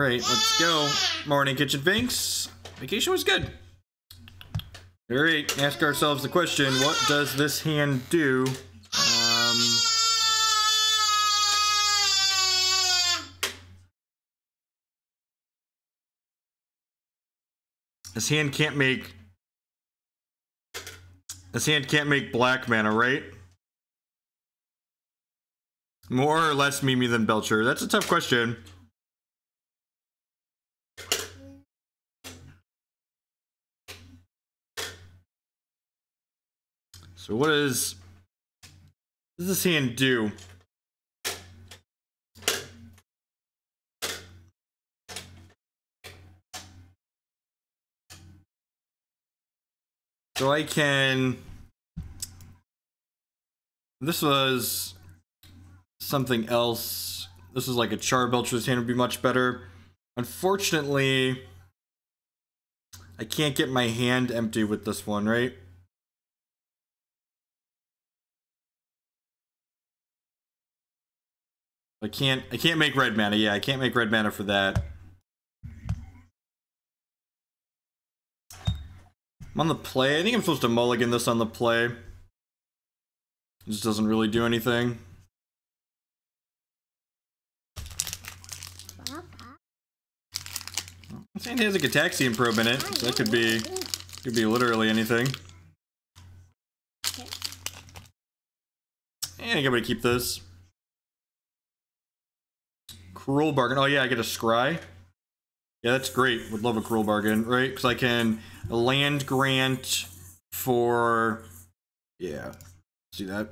Alright, let's go. Morning, Kitchen Finks. Vacation was good. Alright, ask ourselves the question, what does this hand do? This hand can't make black mana, right? More or less Mimi than Belcher? That's a tough question. So what does this hand do? So I can... This was something else. This is like a Charbelcher's hand would be much better. Unfortunately, I can't get my hand empty with this one, right? I can't make red mana. Yeah, I can't make red mana for that. I'm on the play. I think I'm supposed to mulligan this on the play. It just doesn't really do anything. This hand has a Gataxian probe in it, so that could be literally anything. And I gotta keep this. Cruel bargain. Oh yeah, I get a scry. Yeah, that's great. Would love a cruel bargain, right? Because I can land grant for... Yeah. See that?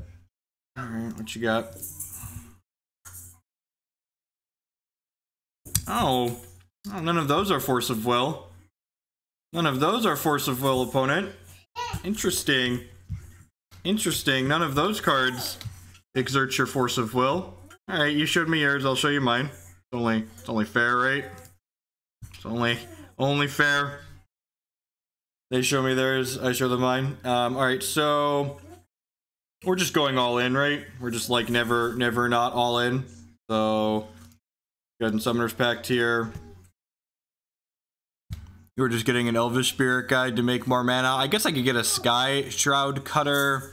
Alright, what you got? Oh, none of those are Force of Will. None of those are Force of Will, opponent. Interesting. Interesting. None of those cards exert your Force of Will. Alright, you showed me yours, I'll show you mine. It's only fair, right? It's only fair. They show me theirs, I show them mine. Alright, so we're just going all in, right? We're just like never not all in. So go ahead and Summoner's Pact here. You were just getting an Elvish Spirit Guide to make more mana. I guess I could get a Skyshroud Cutter.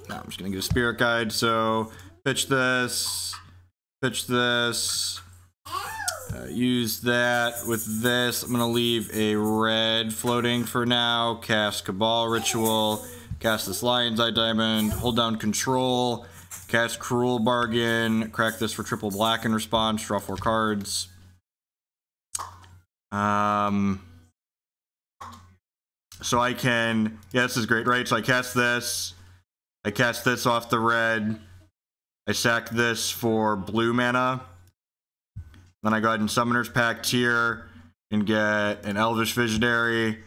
No, I'm just gonna get a Spirit Guide, so pitch this, use that with this. I'm gonna leave a red floating for now, cast Cabal Ritual, cast this Lion's Eye Diamond, hold down Control, cast Cruel Bargain, crack this for triple black in response, draw 4 cards. So I can, yeah, this is great, right? So I cast this off the red, I sack this for blue mana, then I go ahead and Summoner's Pact here and get an Elvish Visionary,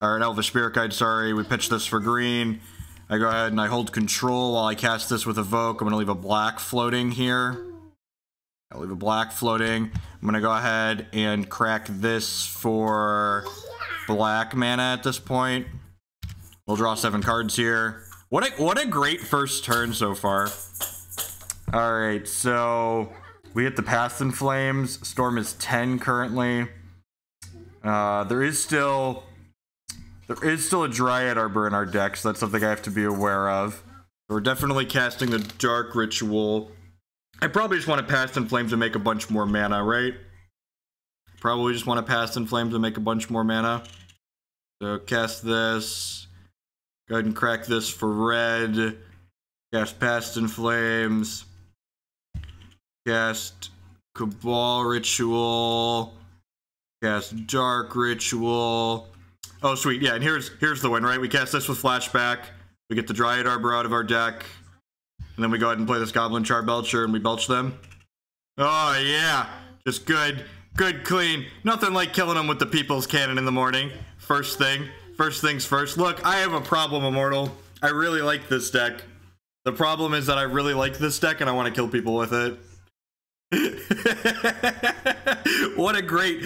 or an Elvish Spirit Guide, sorry. We pitch this for green. I go ahead and I hold Control while I cast this with Evoke. I'm going to leave a black floating here. I'll leave a black floating. I'm going to go ahead and crack this for black mana at this point. We'll draw 7 cards here. What a great first turn so far. Alright, so we hit the Path in Flames. Storm is 10 currently. There is still a Dryad Arbor in our deck, so that's something I have to be aware of. We're definitely casting the Dark Ritual. I probably just want to Path in Flames and make a bunch more mana, right? Probably just want to Path in Flames and make a bunch more mana. So cast this. Go ahead and crack this for red. Cast Path in Flames. Cast Cabal Ritual. Cast Dark Ritual. Oh, sweet. Yeah, and here's the win, right? We cast this with Flashback. We get the Dryad Arbor out of our deck. And then we go ahead and play this Goblin Charbelcher and we belch them. Oh, yeah. Just good, clean. Nothing like killing them with the People's Cannon in the morning. First things first. Look, I have a problem, Immortal. I really like this deck. The problem is that I really like this deck and I want to kill people with it. What a great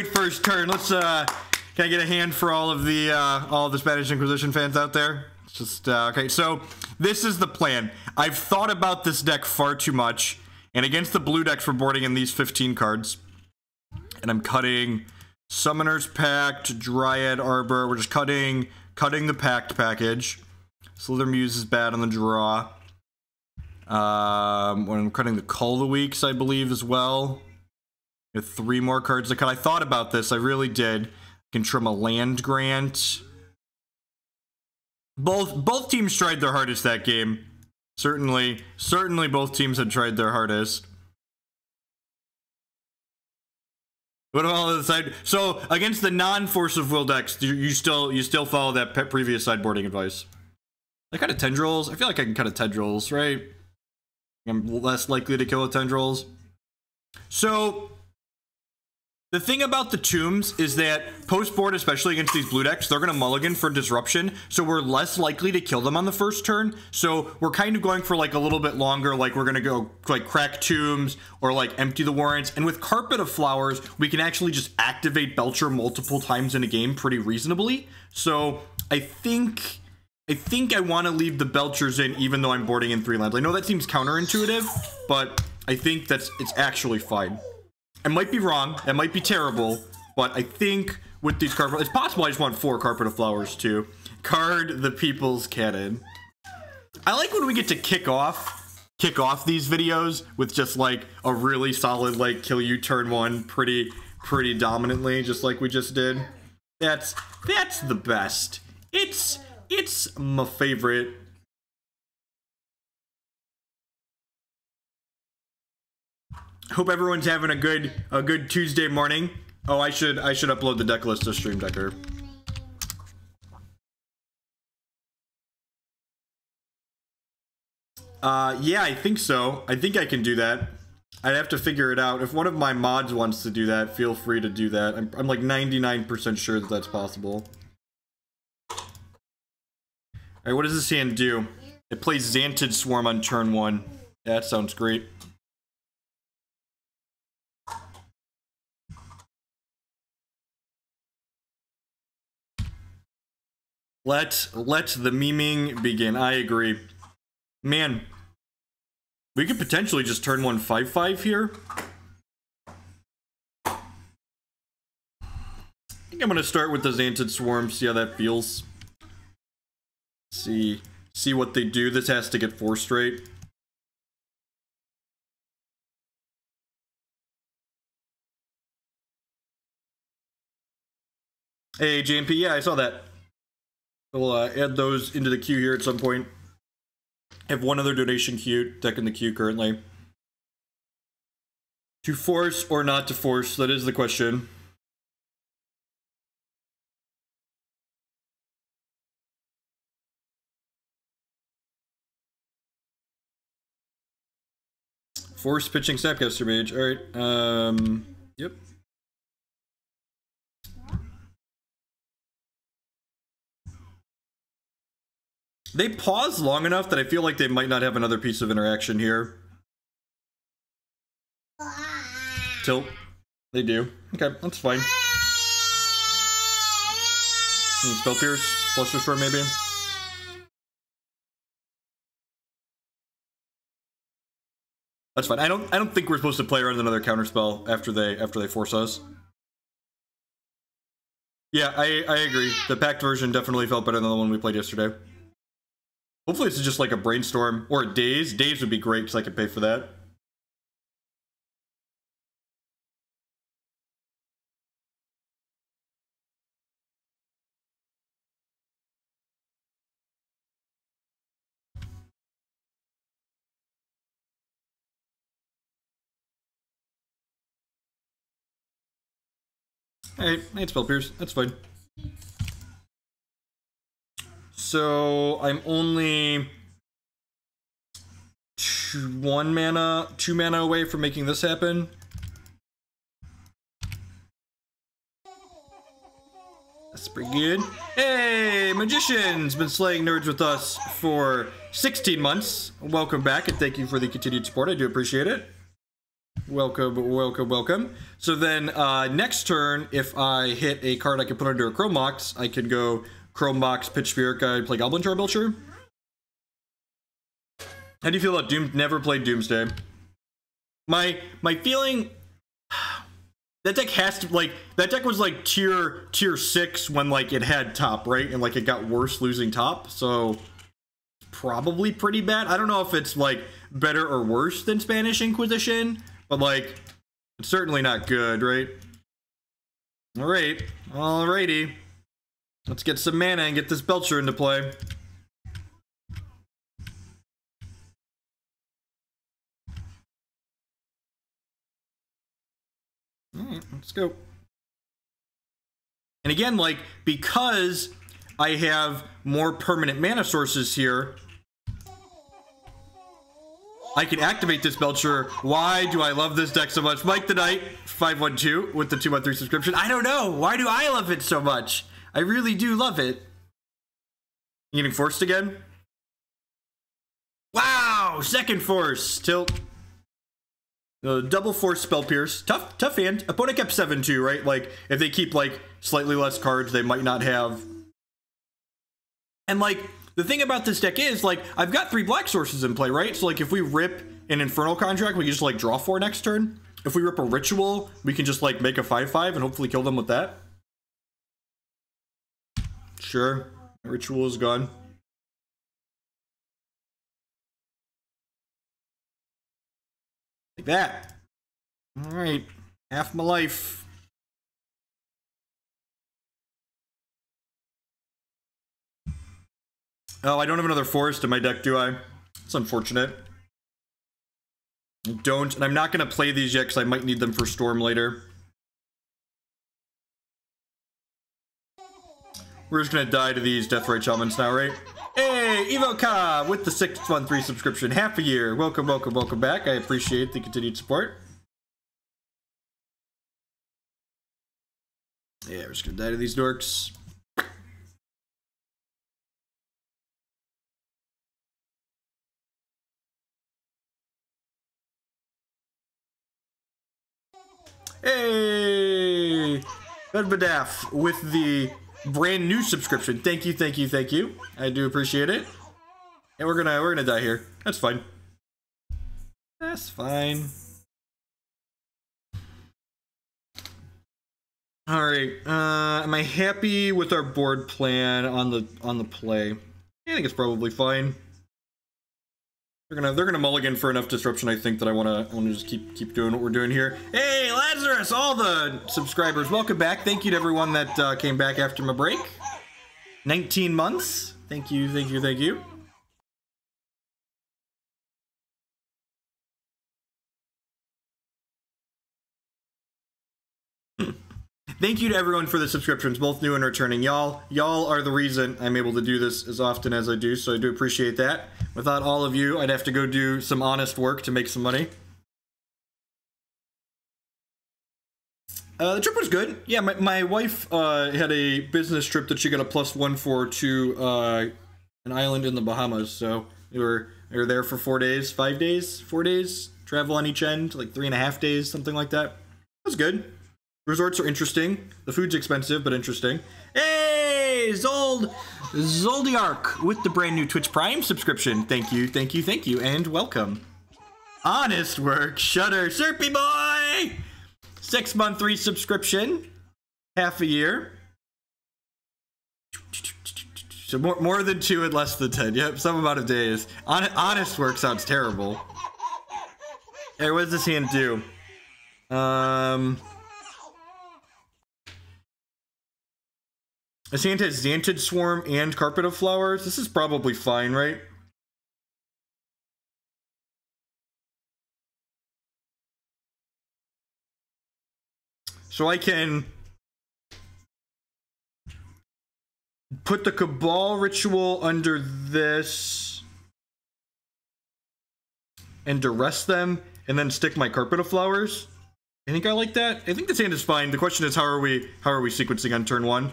first turn. Let's can I get a hand for all of the Spanish Inquisition fans out there? Just, okay, so this is the plan. I've thought about this deck far too much, and against the blue decks we're boarding in these 15 cards. And I'm cutting Summoner's Pact, Dryad Arbor. We're just cutting the Pact package. Slithermuse is bad on the draw. When I'm cutting the Culling the Weak, I believe, as well. With 3 more cards to cut. I thought about this, I really did. I can trim a land grant. Both teams tried their hardest that game. Certainly both teams had tried their hardest. What about on the side? So against the non-Force of Will decks, you still follow that previous sideboarding advice. I cut a Tendrils. I feel like I can cut a Tendrils, right? I'm less likely to kill a Tendrils. So the thing about the tombs is that post-board, especially against these blue decks, they're going to mulligan for disruption, so we're less likely to kill them on the first turn. So we're kind of going for like a little bit longer, like we're going to go like crack tombs or like empty the warrants. And with Carpet of Flowers, we can actually just activate Belcher multiple times in a game pretty reasonably. So I think I want to leave the Belchers in even though I'm boarding in 3 lands. I know that seems counterintuitive, but I think it's actually fine. I might be wrong, it might be terrible, but I think with these carpet, it's possible I just want 4 Carpet of Flowers too. Card the People's Cannon. I like when we get to kick off these videos with just like a really solid like kill you turn 1 pretty dominantly, just like we just did. That's the best. It's my favorite. Hope everyone's having a good Tuesday morning. Oh, I should upload the deck list to Stream Decker. Yeah, I think so. I think I can do that. I'd have to figure it out. If one of my mods wants to do that, feel free to do that. I'm like 99% sure that that's possible. Alright, what does this hand do? It plays Xantid Swarm on turn 1. Yeah, that sounds great. Let the memeing begin. I agree. Man, we could potentially just turn 1 5/5 here. I think I'm gonna start with the Xantid Swarm, see how that feels. See what they do. This has to get 4 straight. Hey, JMP, yeah, I saw that. We'll add those into the queue here at some point. I have one other donation queue, deck in the queue currently. To force or not to force, that is the question. Force pitching Snapcaster Mage. Alright, yep. They pause long enough that I feel like they might not have another piece of interaction here. Tilt. They do. Okay, that's fine. Spell Pierce, Fluster Storm maybe. That's fine. I don't think we're supposed to play around another counterspell after they force us. Yeah, I agree. The Pact version definitely felt better than the one we played yesterday. Hopefully it's just like a Brainstorm or a Daze. Daze would be great because I could pay for that. Alright, I had Spell Pierce. That's fine. So I'm only 2 mana away from making this happen. That's pretty good. Hey, Magician's been slaying nerds with us for 16 months. Welcome back and thank you for the continued support. I do appreciate it. Welcome, welcome, welcome. So then next turn, if I hit a card I can put under a Chrome Mox, I can go Chrome Mox, Pitch Spirit guy, play Goblin Charbelcher. How do you feel about Doom? Never played Doomsday. My feeling, that deck has to, like, that deck was like tier 6 when like it had top, right? And like it got worse losing top, so probably pretty bad. I don't know if it's like better or worse than Spanish Inquisition, but like it's certainly not good, right? Alrighty. Let's get some mana and get this Belcher into play. Alright, let's go. And again, like, because I have more permanent mana sources here, I can activate this Belcher. Why do I love this deck so much? Mike the Knight, 512, with the 2-month subscription. I don't know. Why do I love it so much? I really do love it. You getting forced again? Wow! Second force. Tilt. Double force spell pierce. Tough hand. Opponent kept 7-2, right? Like, if they keep, like, slightly less cards, they might not have. And, like, the thing about this deck is, like, I've got 3 black sources in play, right? So, like, if we rip an Infernal Contract, we can just, like, draw 4 next turn. If we rip a Ritual, we can just, like, make a 5-5 and hopefully kill them with that. Sure. Ritual is gone. Like that. Alright. Half my life. Oh, I don't have another forest in my deck, do I? It's unfortunate. I don't, and I'm not going to play these yet because I might need them for Storm later. We're just going to die to these Deathrite Shamans now, right? Hey, Evoka with the 613 subscription. Half a year. Welcome back. I appreciate the continued support. Yeah, we're just going to die to these dorks. Hey, Bedbadaf with the brand new subscription. Thank you. I do appreciate it. And we're gonna die here. That's fine. That's fine. All right. Am I happy with our board plan on the play? I think it's probably fine. They're gonna mulligan for enough disruption, I think, that I wanna just keep doing what we're doing here. Hey, Lazarus, all the subscribers, welcome back. Thank you to everyone that came back after my break. 19 months. Thank you. Thank you to everyone for the subscriptions, both new and returning. Y'all are the reason I'm able to do this as often as I do, so I do appreciate that. Without all of you, I'd have to go do some honest work to make some money. The trip was good. Yeah, my wife had a business trip that she got a +1 for to an island in the Bahamas, so we were there for 4 days, 5 days, 4 days, travel on each end, like 3.5 days, something like that. It was good. Resorts are interesting. The food's expensive, but interesting. Hey, Zoldiark with the brand new Twitch Prime subscription. Thank you, and welcome. Honest work, Shutter, Serpy boy! 6-month resubscription. Half a year. So more than 2 and less than 10. Yep, some amount of days. Honest work sounds terrible. Hey, what does this hand do? This hand has Xantid Swarm and Carpet of Flowers. This is probably fine, right? So I can put the Cabal Ritual under this and Duress them, and then stick my Carpet of Flowers. I think I like that. I think this hand is fine. The question is, how are we sequencing on turn 1?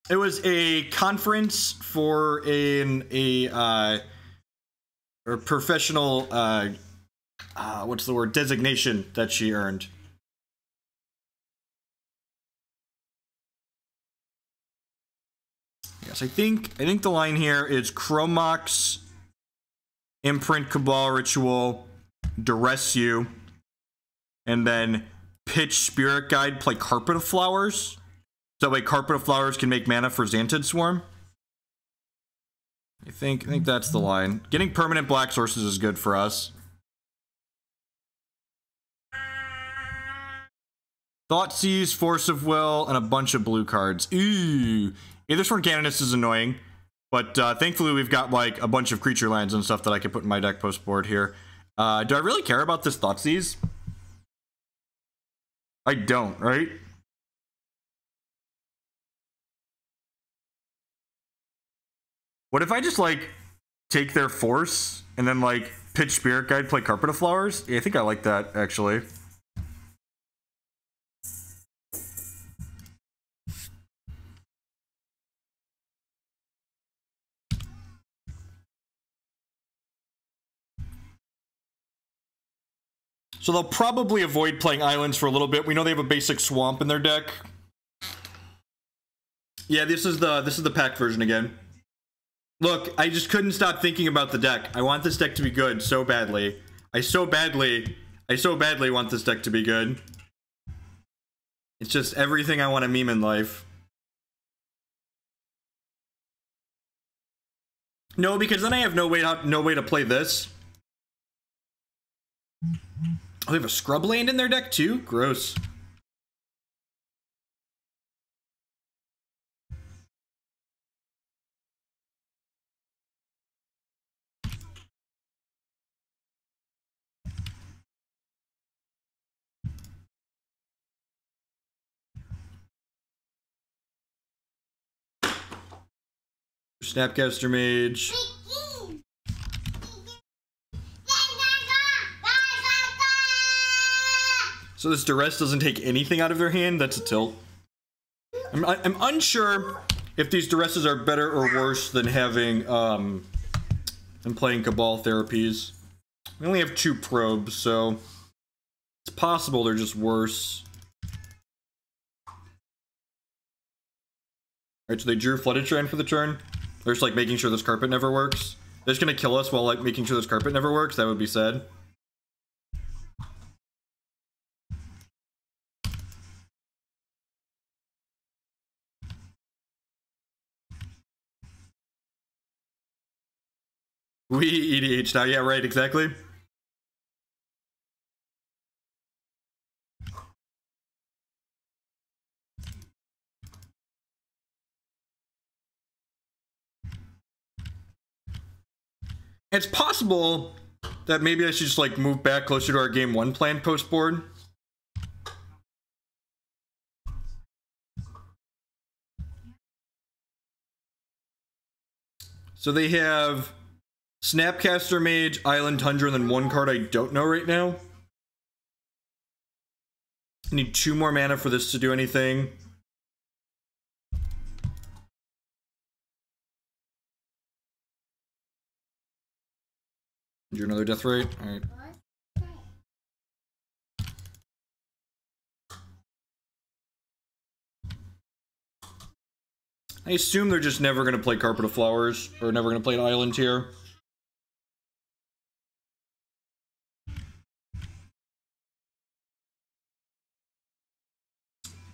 It was a conference for a professional what's the word, designation that she earned. So I think the line here is Chrome Mox, imprint Cabal Ritual, Duress you, and then pitch Spirit Guide, play Carpet of Flowers. So that way Carpet of Flowers can make mana for Xantid Swarm. I think that's the line. Getting permanent black sources is good for us. Thoughtseize, Force of Will, and a bunch of blue cards. Ooh. Aethersworn Canonist is annoying, but thankfully we've got like a bunch of creature lands and stuff that I can put in my deck post board here. Do I really care about this Thoughtseize? I don't, right? What if I just like take their force and then like pitch Spirit Guide, play Carpet of Flowers? Yeah, I think I like that actually. So they'll probably avoid playing islands for a little bit. We know they have a basic swamp in their deck. Yeah, this is the Pact version again. Look, I just couldn't stop thinking about the deck. I want this deck to be good so badly. I so badly want this deck to be good. It's just everything I want to meme in life. No, because then I have no way to play this. Oh, they have a scrub land in their deck too? Gross. Snapcaster Mage. So this Duress doesn't take anything out of their hand? That's a tilt. I'm unsure if these Duresses are better or worse than having, than playing Cabal Therapies. We only have 2 probes, so it's possible they're just worse. Alright, so they drew Flooded Shrine for the turn. They're just like making sure this carpet never works. They're just gonna kill us while like making sure this carpet never works. That would be sad. We EDH now. Yeah, right, exactly. It's possible that maybe I should just like move back closer to our game 1 plan post board. So they have Snapcaster Mage, Island Tundra, and then 1 card I don't know right now. I need 2 more mana for this to do anything. Drew another Deathrite. Alright. I assume they're just never going to play Carpet of Flowers, or never going to play an island here.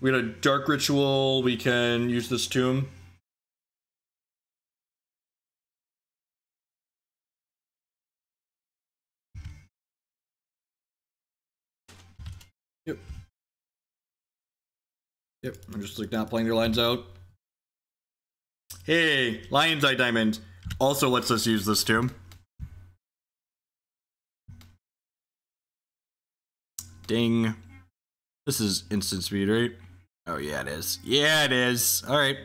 We got a Dark Ritual, we can use this Tomb. Yep, I'm just like not playing their lines out. Hey, Lion's Eye Diamond also lets us use this Tomb. Ding. This is instant speed, right? Oh yeah, it is. Yeah, it is. All right.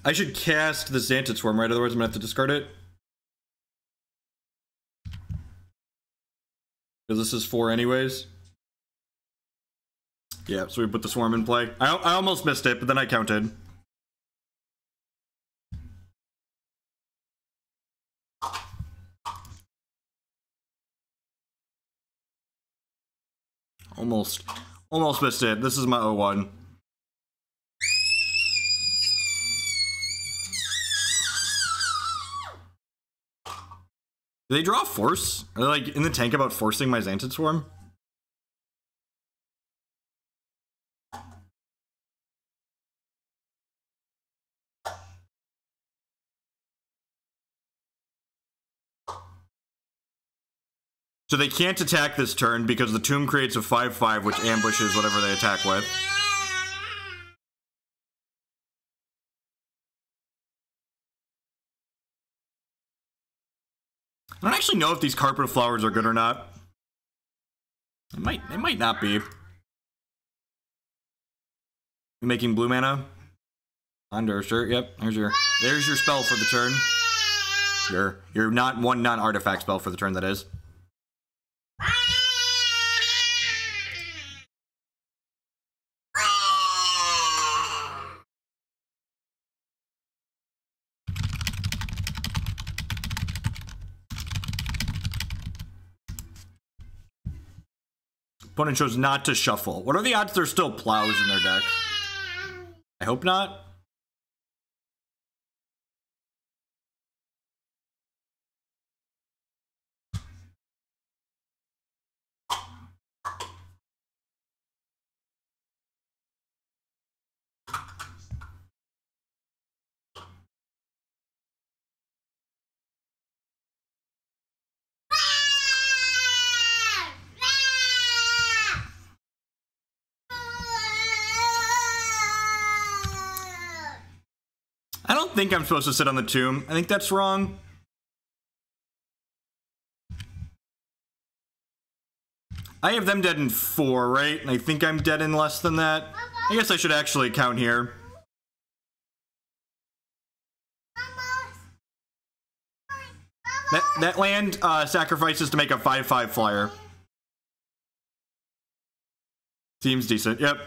I should cast the Xantid Swarm, right? Otherwise I'm gonna have to discard it. Because this is 4 anyways. Yeah, so we put the Swarm in play. I almost missed it, but then I counted. Almost missed it. This is my 0-1. Do they draw force? Are they like in the tank about forcing my Xantid Swarm? So they can't attack this turn because the tomb creates a 5/5 which ambushes whatever they attack with. I don't actually know if these carpet flowers are good or not. They might not be. You making blue mana? Under, sure, yep. There's your spell for the turn. Your not one non-artifact spell for the turn, that is. Opponent chose not to shuffle. What are the odds there's still plows in their deck? I hope not. I don't think I'm supposed to sit on the tomb. I think that's wrong. I have them dead in 4, right? And I think I'm dead in less than that. I guess I should actually count here. That land sacrifices to make a 5/5 flyer. Seems decent, yep.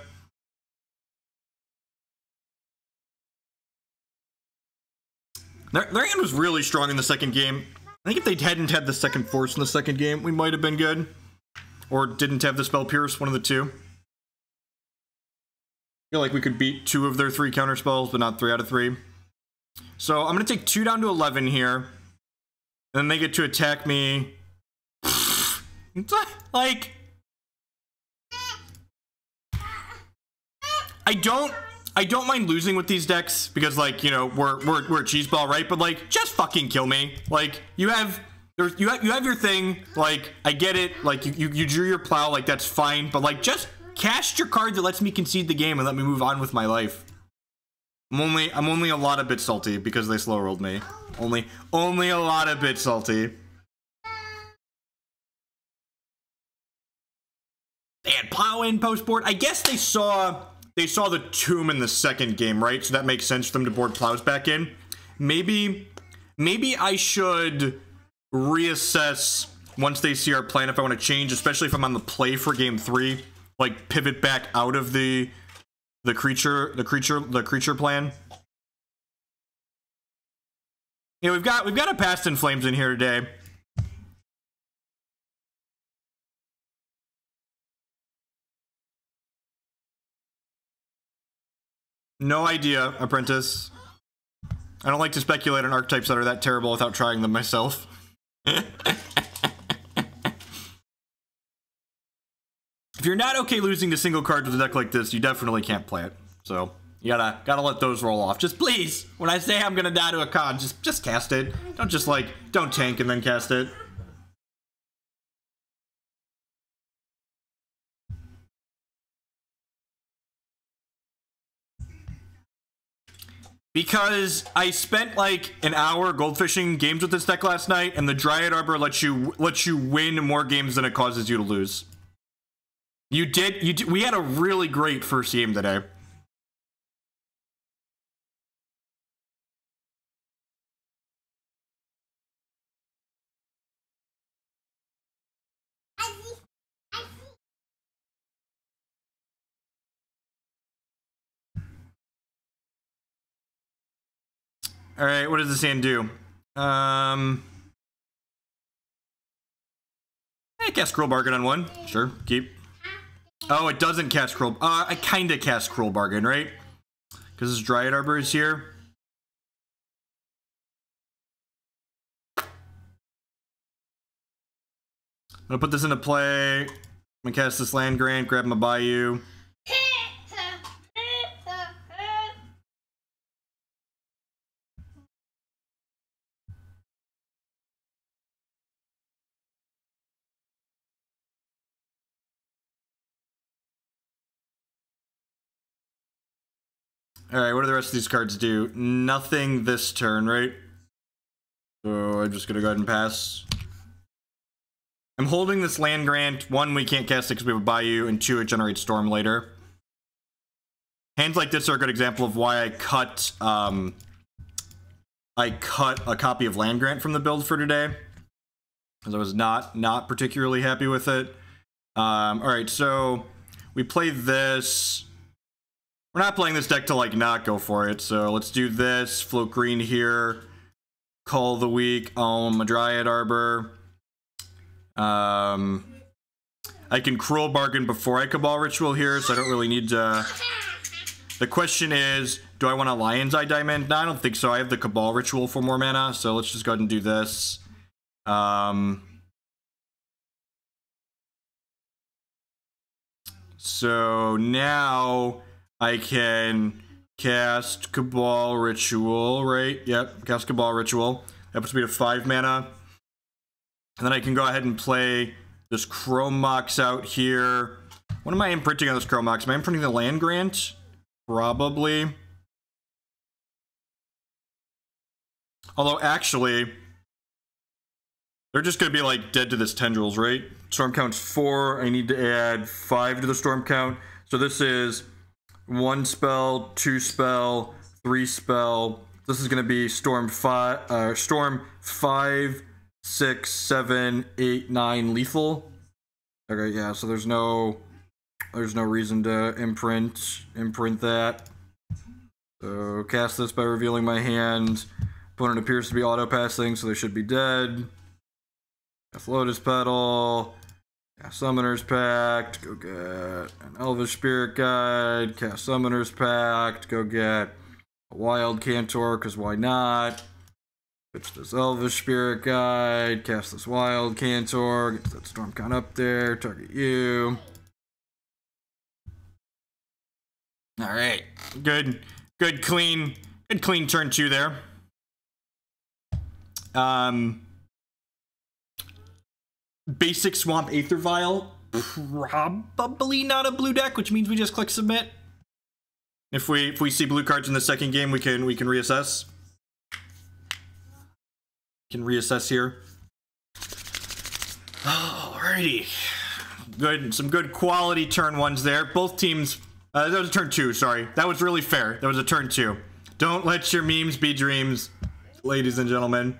Their hand was really strong in the second game. I think if they hadn't had the second force in the second game, we might have been good. Or didn't have the spell pierce, one of the two. I feel like we could beat 2 of their 3 counter spells, but not 3 out of 3. So I'm going to take 2 down to 11 here. And then they get to attack me. Like... I don't mind losing with these decks because, like, you know, we're a cheese ball, right? But like, just fucking kill me. Like, you have your thing. Like, I get it. Like, you drew your plow. Like, that's fine. But like, just cast your card that lets me concede the game and let me move on with my life. I'm only a lot of bit salty because they slow rolled me. Only a lot of bit salty. They had plow in post board. I guess they saw the tomb in the second game, right? So that makes sense for them to board plows back in. Maybe I should reassess once they see our plan if I want to change, especially if I'm on the play for game 3, like pivot back out of the creature plan. Yeah, we've got a Past in Flames in here today. No idea, Apprentice. I don't like to speculate on archetypes that are that terrible without trying them myself. If you're not okay losing to single cards with a deck like this, you definitely can't play it. So you gotta let those roll off. Just please, when I say I'm gonna die to a con, just cast it. Don't just like don't tank and then cast it. Because I spent like an hour goldfishing games with this deck last night, and the Dryad Arbor lets you win more games than it causes you to lose. You did. We had a really great first game today. All right, what does this hand do? I guess Scroll Bargain on 1. Sure, keep. Oh, it doesn't cast Cruel. I kinda cast Cruel Bargain, right? Because this Dryad Arbor is here. I'm gonna put this into play. I'm gonna cast this land grant, grab my Bayou. Alright, what do the rest of these cards do? Nothing this turn, right? So I'm just gonna go ahead and pass. I'm holding this land grant. One, we can't cast it because we have a Bayou, and two, it generates Storm later. Hands like this are a good example of why I cut a copy of land grant from the build for today, because I was not particularly happy with it. Alright, so we play this. We're not playing this deck to, like, not go for it, so let's do this. Float green here. Cull the Weak. A Dryad Arbor. I can Cruel Bargain before I Cabal Ritual here, so I don't really need to... The question is, do I want a Lion's Eye Diamond? No, I don't think so. I have the Cabal Ritual for more mana, so let's just go ahead and do this. So now... I can cast Cabal Ritual, right? Yep, cast Cabal Ritual. That puts me to 5 mana. And then I can go ahead and play this Chrome Mox out here. What am I imprinting on this Chrome Mox? Am I imprinting the land grant? Probably. Although, actually, they're just going to be, like, dead to this Tendrils, right? Storm count's 4. I need to add 5 to the storm count. So this is... 1 spell, 2 spell, 3 spell. This is going to be storm 5, 6, 7, 8, 9 lethal. Okay, yeah. So there's no reason to imprint that. So cast this by revealing my hand. Opponent appears to be auto passing, so they should be dead. Lotus Petal. Cast Summoner's Pact, go get an Elvish Spirit Guide, cast Summoner's Pact, go get a Wild Cantor, because why not? Pitch this Elvish Spirit Guide, cast this Wild Cantor, get that Storm count up there, target you. Alright, good clean turn 2 there. Basic Swamp Aether Vial, probably not a blue deck, which means we just click submit. If we see blue cards in the second game, we can reassess. Can reassess here. Alrighty, good, some good quality turn 1s there. Both teams. That was a turn 2. Sorry, that was really fair. That was a turn 2. Don't let your memes be dreams, ladies and gentlemen.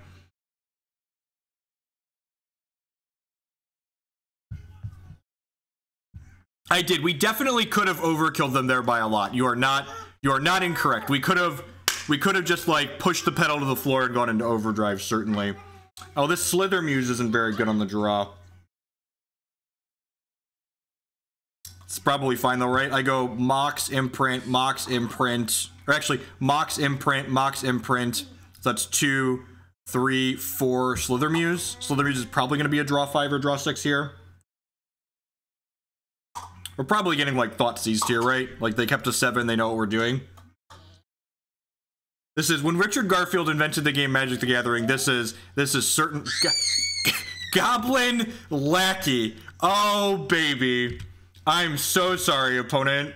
I did. We definitely could have overkilled them there by a lot. You are not incorrect. We could have just, like, pushed the pedal to the floor and gone into overdrive, certainly. Oh, this Slithermuse isn't very good on the draw. It's probably fine though, right? I go Mox imprint, or actually Mox imprint. So that's 2, 3, 4 Slithermuse. Slithermuse is probably going to be a draw 5 or draw 6 here. We're probably getting, like, Thought Seized here, right? Like, they kept a 7, they know what we're doing. This is, when Richard Garfield invented the game Magic the Gathering, this is certain... Goblin Lackey. Oh, baby. I'm so sorry, opponent.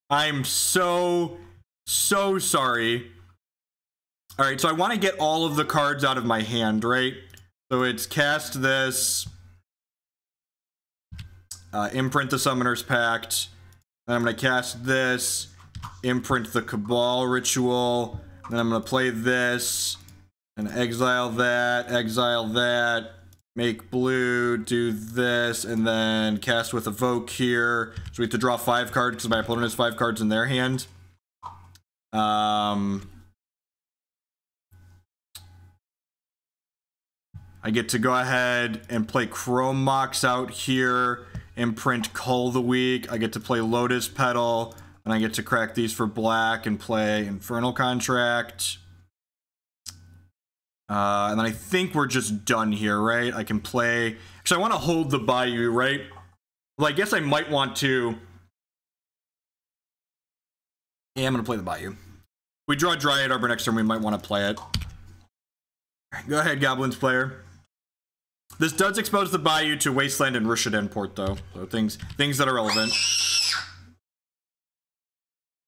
I'm so sorry. Alright, so I want to get all of the cards out of my hand, right? So it's cast this... imprint the Summoner's Pact. Then I'm going to cast this. Imprint the Cabal Ritual. Then I'm going to play this. And exile that. Make blue. Do this. And then cast with Evoke here. So we have to draw 5 cards because my opponent has 5 cards in their hand. I get to go ahead and play Chrome Mox out here. imprint Cull the Weak. I get to play Lotus Petal, and I get to crack these for black and play Infernal Contract. And then I think we're just done here, right? I can play... Because I want to hold the Bayou, right? Well, I guess I might want to... Yeah, I'm going to play the Bayou. If we draw Dryad Arbor next turn, we might want to play it. Go ahead, Goblins player. This does expose the Bayou to Wasteland and Rishadan port, though. So things that are relevant.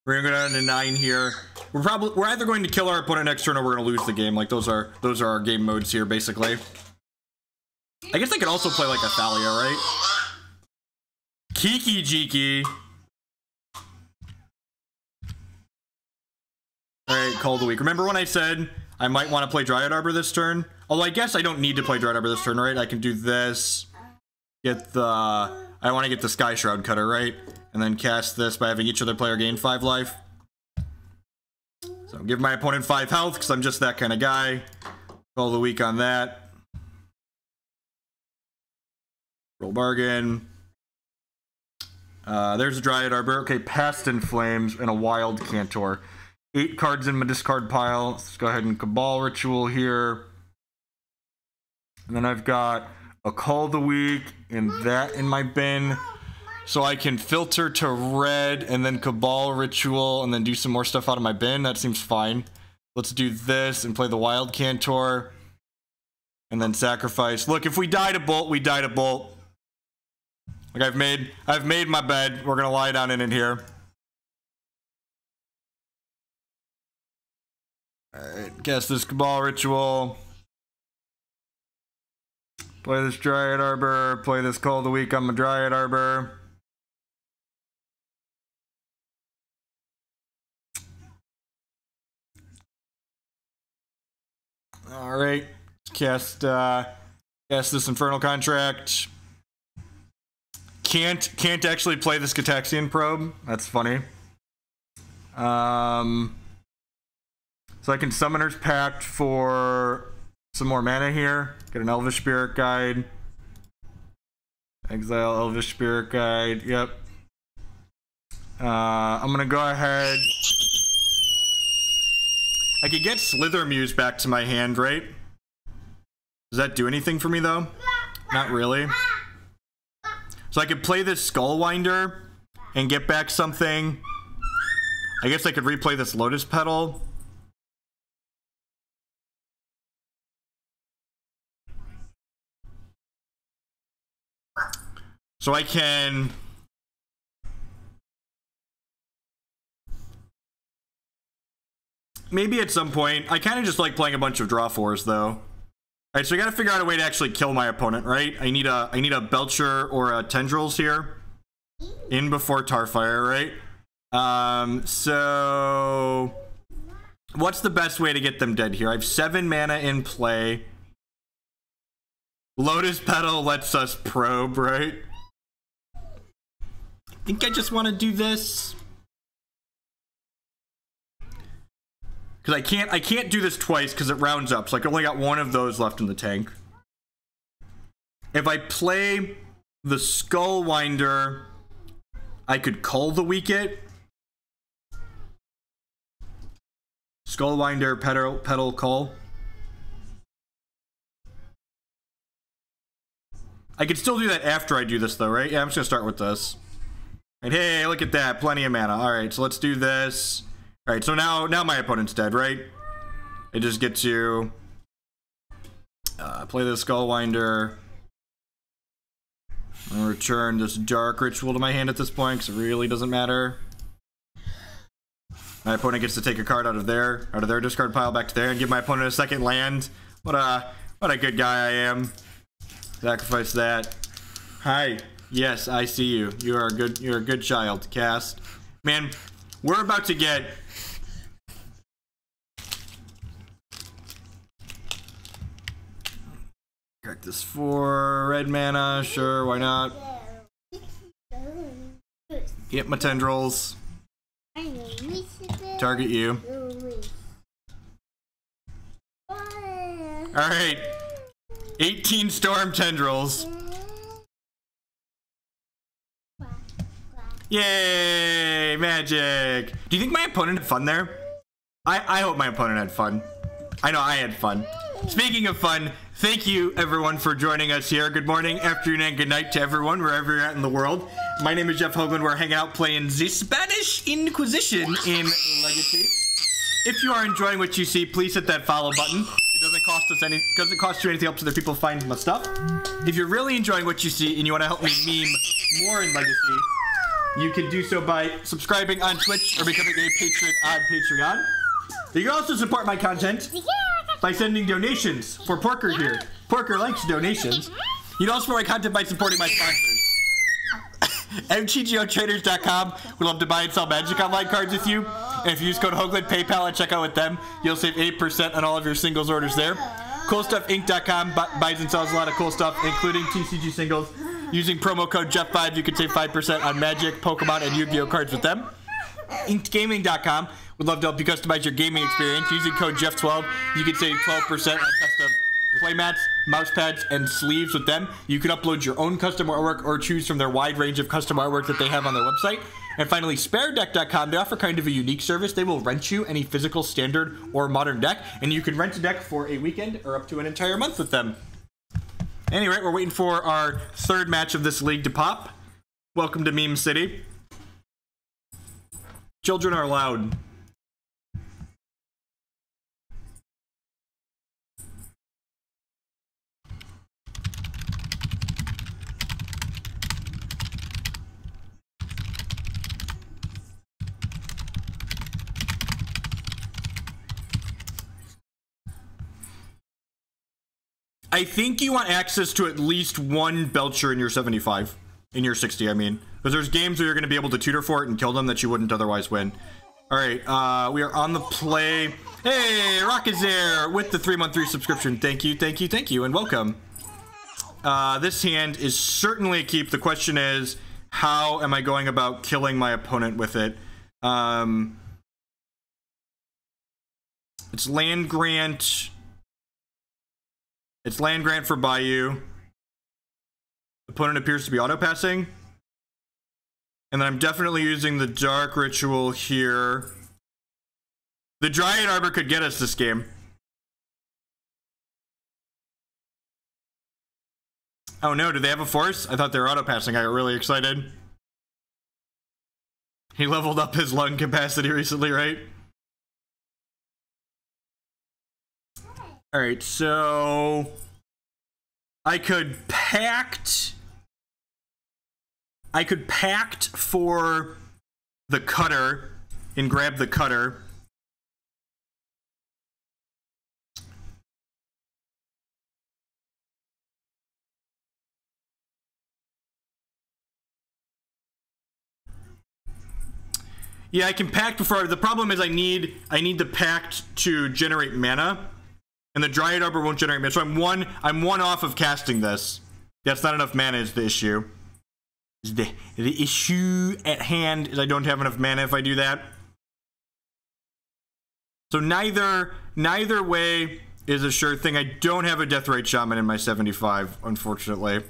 We're gonna go down to 9 here. We're either going to kill our opponent next turn or we're gonna lose the game. Like those are our game modes here, basically. I guess I could also play like a Thalia, right? Kiki Jiki. Alright, Cull the Weak. Remember when I said I might want to play Dryad Arbor this turn? Although I guess I don't need to play Dryad Arbor this turn, right? I can do this. Get the... I want to get the Skyshroud Cutter, right? And then cast this by having each other player gain 5 life. So give my opponent 5 health, because I'm just that kind of guy. Cull the Weak on that. Roll bargain. There's a Dryad Arbor. Okay, Past in Flames and a Wild Cantor. 8 cards in my discard pile. Let's go ahead and Cabal Ritual here. And then I've got a Cull the Weak and that in my bin. So I can filter to red and then Cabal Ritual and then do some more stuff out of my bin. That seems fine. Let's do this and play the Wild Cantor. And then sacrifice. Look, if we die to Bolt, we die to Bolt. Like I've made my bed. We're gonna lie down in it here. Alright, cast this Cabal Ritual. Play this Dryad Arbor. Play this Cull the Weak on my Dryad Arbor. Alright, cast this Infernal Contract. Can't actually play this Gataxian Probe. That's funny. So I can Summoner's Pact for some more mana here. Get an Elvish Spirit Guide. Exile Elvish Spirit Guide. Yep. I'm gonna go ahead. I could get Slithermuse back to my hand, right? Does that do anything for me, though? Not really. So I could play this Skullwinder and get back something. I guess I could replay this Lotus Petal. So I can... Maybe at some point. I kind of just like playing a bunch of draw 4s, though. Alright, so I gotta figure out a way to actually kill my opponent, right? I need a Belcher or a Tendrils here. In before Tarfire, right? So... What's the best way to get them dead here? I have 7 mana in play. Lotus Petal lets us probe, right? I think I just want to do this. Because I can't do this twice because it rounds up. So I only got 1 of those left in the tank. If I play the Skullwinder, I could Cull the Weak it. Skullwinder, Petal, Cull. I could still do that after I do this though, right? Yeah, I'm just gonna start with this. And hey, look at that, plenty of mana. Alright, so let's do this. Alright, so now my opponent's dead, right? I just get to play the Skullwinder. And return this Dark Ritual to my hand at this point, because it really doesn't matter. My opponent gets to take a card out of their discard pile back to there and give my opponent a second land. What a good guy I am. Sacrifice that. Hi. Yes, I see you. You're a good child. Cast. Man, we're about to get... Crack this for red mana. Sure, why not? Get my Tendrils. Target you. Alright. 18 Storm Tendrils. Yay, magic. Do you think my opponent had fun there? I hope my opponent had fun. I know I had fun. Speaking of fun, thank you everyone for joining us here. Good morning, afternoon, and good night to everyone, wherever you're at in the world. My name is Jeff Hoagland. We're hanging out playing the Spanish Inquisition in Legacy. If you are enjoying what you see, please hit that follow button. It doesn't cost us any, doesn't cost you anything, helps other people find my stuff. If you're really enjoying what you see and you want to help me meme more in Legacy, you can do so by subscribing on Twitch or becoming a patron on Patreon. You can also support my content by sending donations for Porker here. Porker likes donations. You can also support my content by supporting my sponsors. MTGOtraders.com would love to buy and sell Magic Online cards with you. And if you use code Hoagland PayPal and check out with them, you'll save 8% on all of your singles orders there. CoolStuffInc.com buys and sells a lot of cool stuff, including TCG singles. Using promo code Jeff5, you can save 5% on Magic, Pokemon, and Yu-Gi-Oh cards with them. InkedGaming.com would love to help you customize your gaming experience. Using code Jeff12, you can save 12% on custom playmats, mouse pads, and sleeves with them. You can upload your own custom artwork or choose from their wide range of custom artwork that they have on their website. And finally, SpareDeck.com, they offer kind of a unique service. They will rent you any physical, standard, or modern deck, and you can rent a deck for a weekend or up to an entire month with them. Anyway, we're waiting for our third match of this league to pop. Welcome to Meme City. Children are loud. I think you want access to at least one Belcher in your 75. In your 60, I mean. Because there's games where you're going to be able to tutor for it and kill them that you wouldn't otherwise win. Alright, we are on the play. Hey, Rock is there with the 3-month subscription. Thank you, thank you, thank you, and welcome. This hand is certainly a keep. The question is, how am I going about killing my opponent with it? It's land grant. It's land grant for Bayou. Opponent appears to be auto-passing. And then I'm definitely using the Dark Ritual here. The Dryad Arbor could get us this game. Oh no, do they have a force? I thought they were auto-passing. I got really excited. He leveled up his lung capacity recently, right? Alright, so I could Pact for the Cutter and grab the Cutter. Yeah, I can Pact before. The problem is I need the Pact to generate mana. And the Dryad Arbor won't generate mana. So I'm one off of casting this. That's not enough mana is the issue. The issue at hand is I don't have enough mana if I do that. So neither way is a sure thing. I don't have a Deathrite Shaman in my 75, unfortunately.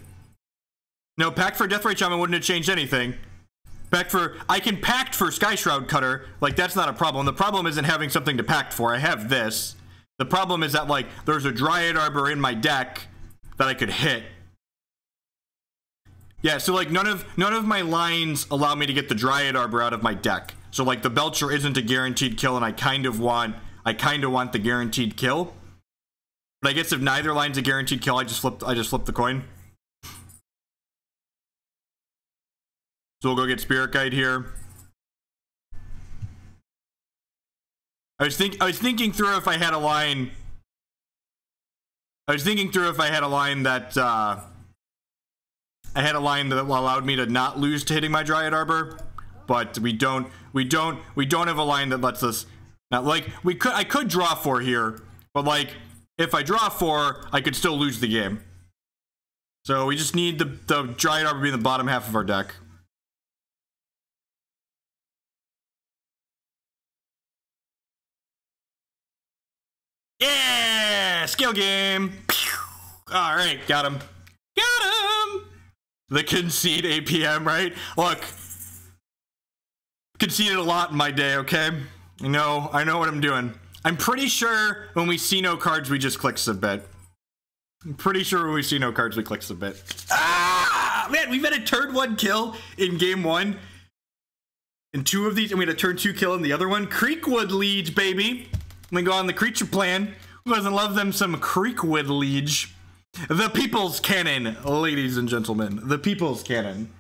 No, Pact for Deathrite Shaman wouldn't have changed anything. I can Pact for Skyshroud Cutter. Like, that's not a problem. The problem isn't having something to Pact for. I have this. The problem is that, like, there's a Dryad Arbor in my deck that I could hit. Yeah, so, like, none of my lines allow me to get the Dryad Arbor out of my deck. So, like, the Belcher isn't a guaranteed kill, and I kind of want the guaranteed kill. But I guess if neither line's a guaranteed kill, I just flip the coin. So we'll go get Spirit Guide here. I was thinking through if I had a line. I was thinking through if I had a line that allowed me to not lose to hitting my Dryad Arbor, but we don't have a line that lets us not, like, I could draw 4 here, but, like, if I draw 4, I could still lose the game. So we just need the Dryad Arbor being the bottom half of our deck. Yeah! Skill game! Alright, got him. Got him! The concede APM, right? Look, Conceded a lot in my day, okay? I know what I'm doing. I'm pretty sure when we see no cards, we just click submit. I'm pretty sure when we see no cards, we click submit. Ah! Man, we've had a turn 1 kill in game 1. In 2 of these, and we had a turn 2 kill in the other one. Creekwood Liege, baby. We go on the creature plan. Who doesn't love them some Creekwood Liege? The People's Cannon, ladies and gentlemen. The People's Cannon.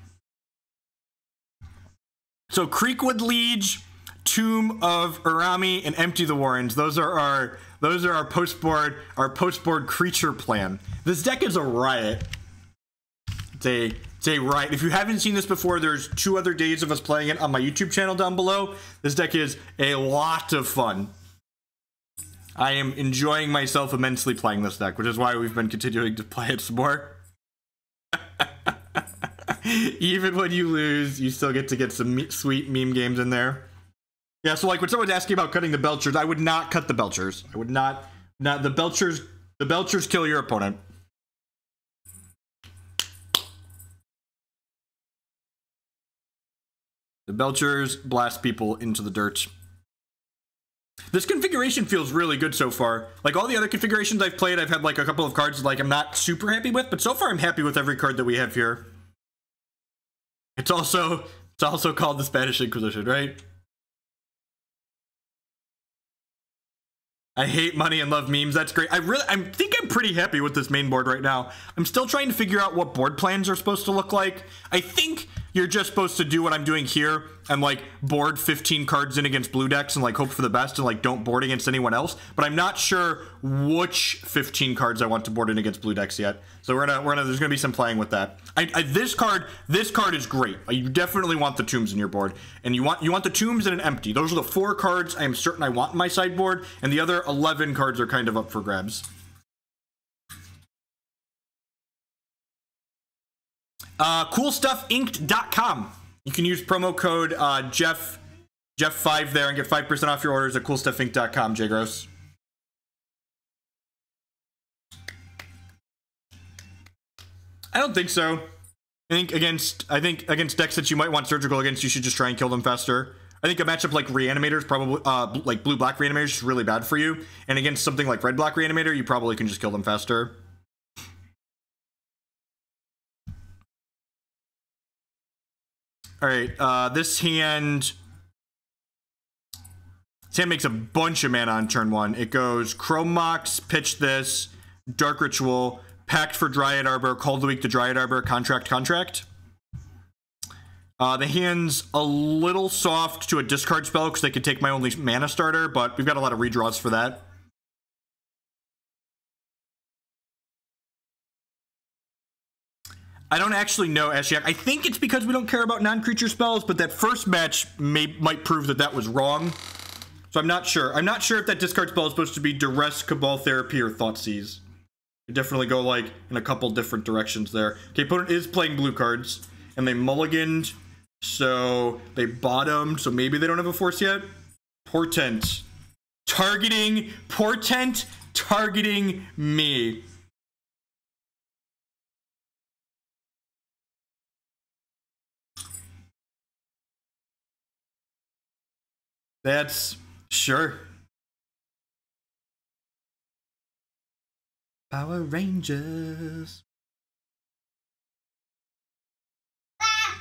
So Creekwood Liege, Tomb of Urami, and Empty the Warrens. Those are our post-board creature plan. This deck is a riot. It's a riot. If you haven't seen this before, there's 2 other days of us playing it on my YouTube channel down below. This deck is a lot of fun. I am enjoying myself immensely playing this deck, which is why we've been continuing to play it some more. Even when you lose, you still get to get some sweet meme games in there. Yeah, so like when someone's asking about cutting the Belchers, I would not cut the Belchers. I would not the Belchers kill your opponent. The Belchers blast people into the dirt. This configuration feels really good so far. Like all the other configurations I've played, I've had like a couple of cards like I'm not super happy with, but so far I'm happy with every card that we have here. It's also called the Spanish Inquisition, right? I hate money and love memes. That's great. I think I'm pretty happy with this main board right now. I'm still trying to figure out what board plans are supposed to look like. I think you're just supposed to do what I'm doing here and like board 15 cards in against blue decks and like hope for the best and like don't board against anyone else. But I'm not sure which 15 cards I want to board in against blue decks yet. So there's gonna be some playing with that. This card is great. You definitely want the tombs in your board, and you want the tombs and an empty. Those are the 4 cards I am certain I want in my sideboard, and the other 11 cards are kind of up for grabs. CoolStuffInked.com. You can use promo code Jeff5 there and get 5% off your orders at CoolStuffInked.com. Jay Gross. I don't think so. I think against decks that you might want surgical against, you should just try and kill them faster. I think a matchup like Reanimator is probably like blue-black Reanimator is really bad for you, and against something like red-black Reanimator, you probably can just kill them faster. All right, this hand makes a bunch of mana on turn 1. It goes Chrome Mox, pitch this, Dark Ritual, Pact for Dryad Arbor, Culling the Weak to Dryad Arbor, Contract. The hand's a little soft to a discard spell because they could take my only mana starter, but we've got a lot of redraws for that. I don't actually know, Ashiak. I think it's because we don't care about non-creature spells, but that first match might prove that was wrong. So I'm not sure. I'm not sure if that discard spell is supposed to be Duress, Cabal Therapy, or Thoughtseize. You definitely go like in a couple different directions there. Okay, opponent is playing blue cards, and they mulliganed, so they bottomed, so maybe they don't have a force yet. Portent. Portent targeting me. That's sure. Power Rangers.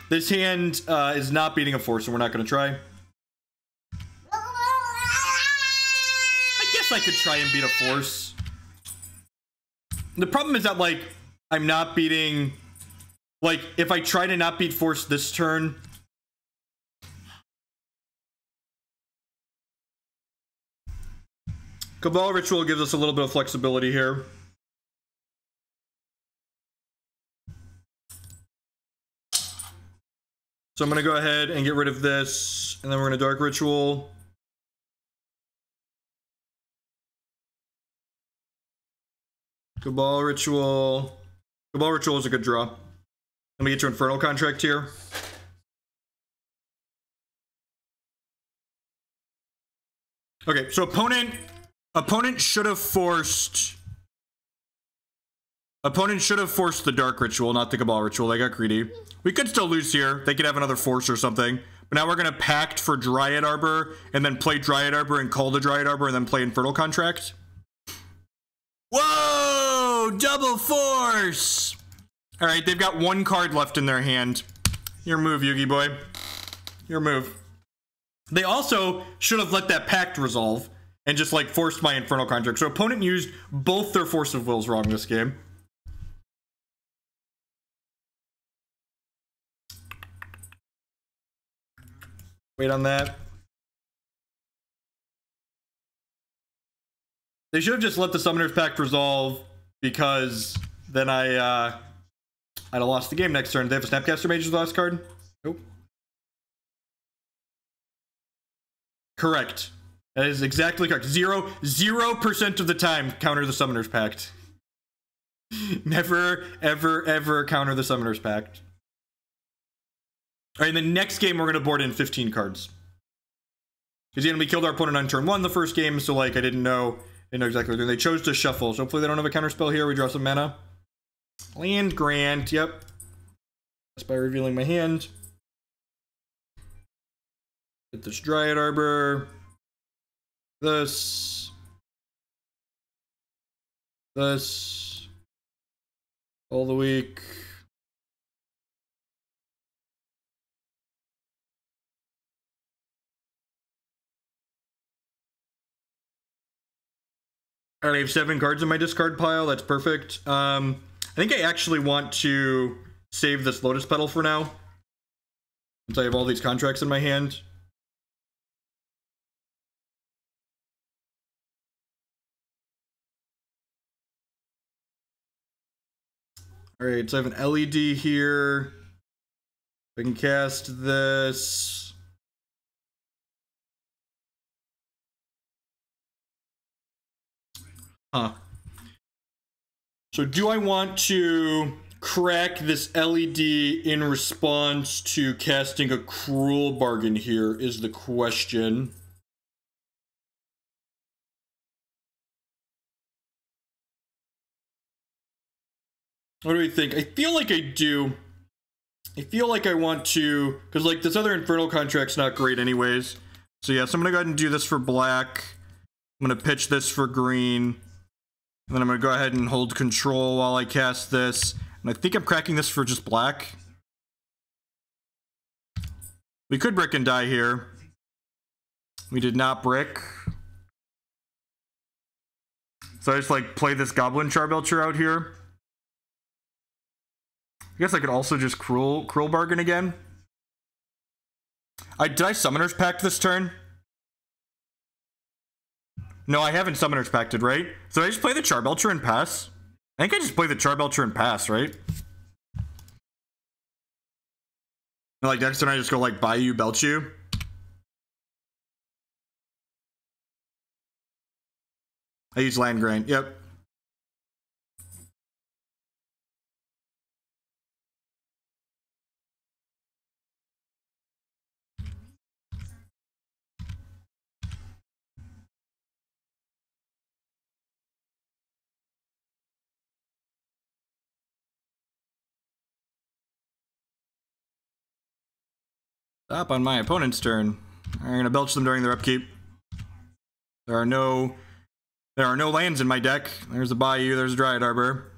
This hand is not beating a force, so we're not going to try. I guess I could try and beat a force. The problem is that, like, I'm not beating... Like, if I try to not beat force this turn... Cabal Ritual gives us a little bit of flexibility here. So I'm going to go ahead and get rid of this, and then we're going to Dark Ritual. Cabal Ritual. Cabal Ritual is a good draw. Let me get to Infernal Contract here. Okay, so opponent should have forced... Opponent should have forced the Dark Ritual, not the Cabal Ritual. They got greedy. We could still lose here. They could have another force or something. But now we're going to Pact for Dryad Arbor, and then play Dryad Arbor and call the Dryad Arbor, and then play Infernal Contract. Whoa! Double force! Alright, they've got one card left in their hand. Your move, Yugi boy. Your move. They also should have let that Pact resolve and just, like, forced my Infernal Contract. So opponent used both their Force of Wills wrong this game. Wait on that. They should have just let the Summoner's Pact resolve, because then I'd have lost the game next turn. They have a Snapcaster Mage as the last card? Nope. Correct. That is exactly correct. 0% of the time counter the Summoner's Pact. Never, ever, ever counter the Summoner's Pact. Alright, in the next game, we're going to board in 15 cards. Because, we killed our opponent on turn 1 the first game, so, like, I didn't know exactly what they're doing. They chose to shuffle, so hopefully they don't have a counterspell here. We draw some mana. Land Grant, yep. That's by revealing my hand. Get this Dryad Arbor. This. All the week. I have 7 cards in my discard pile. That's perfect. I think I actually want to save this Lotus Petal for now, since I have all these contracts in my hand. Alright, so I have an LED here. I can cast this. Huh. So do I want to crack this LED in response to casting a Cruel Bargain here is the question. What do we think? I feel like I do. I feel like I want to, because, like, this other Infernal Contract's not great anyways. So yeah, so I'm gonna go ahead and do this for black. I'm gonna pitch this for green. And then I'm going to go ahead and hold control while I cast this. And I think I'm cracking this for just black. We could brick and die here. We did not brick. So I just, like, play this Goblin Charbelcher out here. I guess I could also just Cruel Bargain again. Did I Summoner's Pact this turn? No, I haven't Summoner's Pacted, right? So I just play the Charbelcher and pass? I think I just play the Charbelcher and pass, right? And, like, next turn I just go, like, Bayou, Belch you. I use Land Grant, yep. Stop on my opponent's turn. I'm gonna belch them during their upkeep. There are no lands in my deck. There's a Bayou, there's a Dryad Arbor.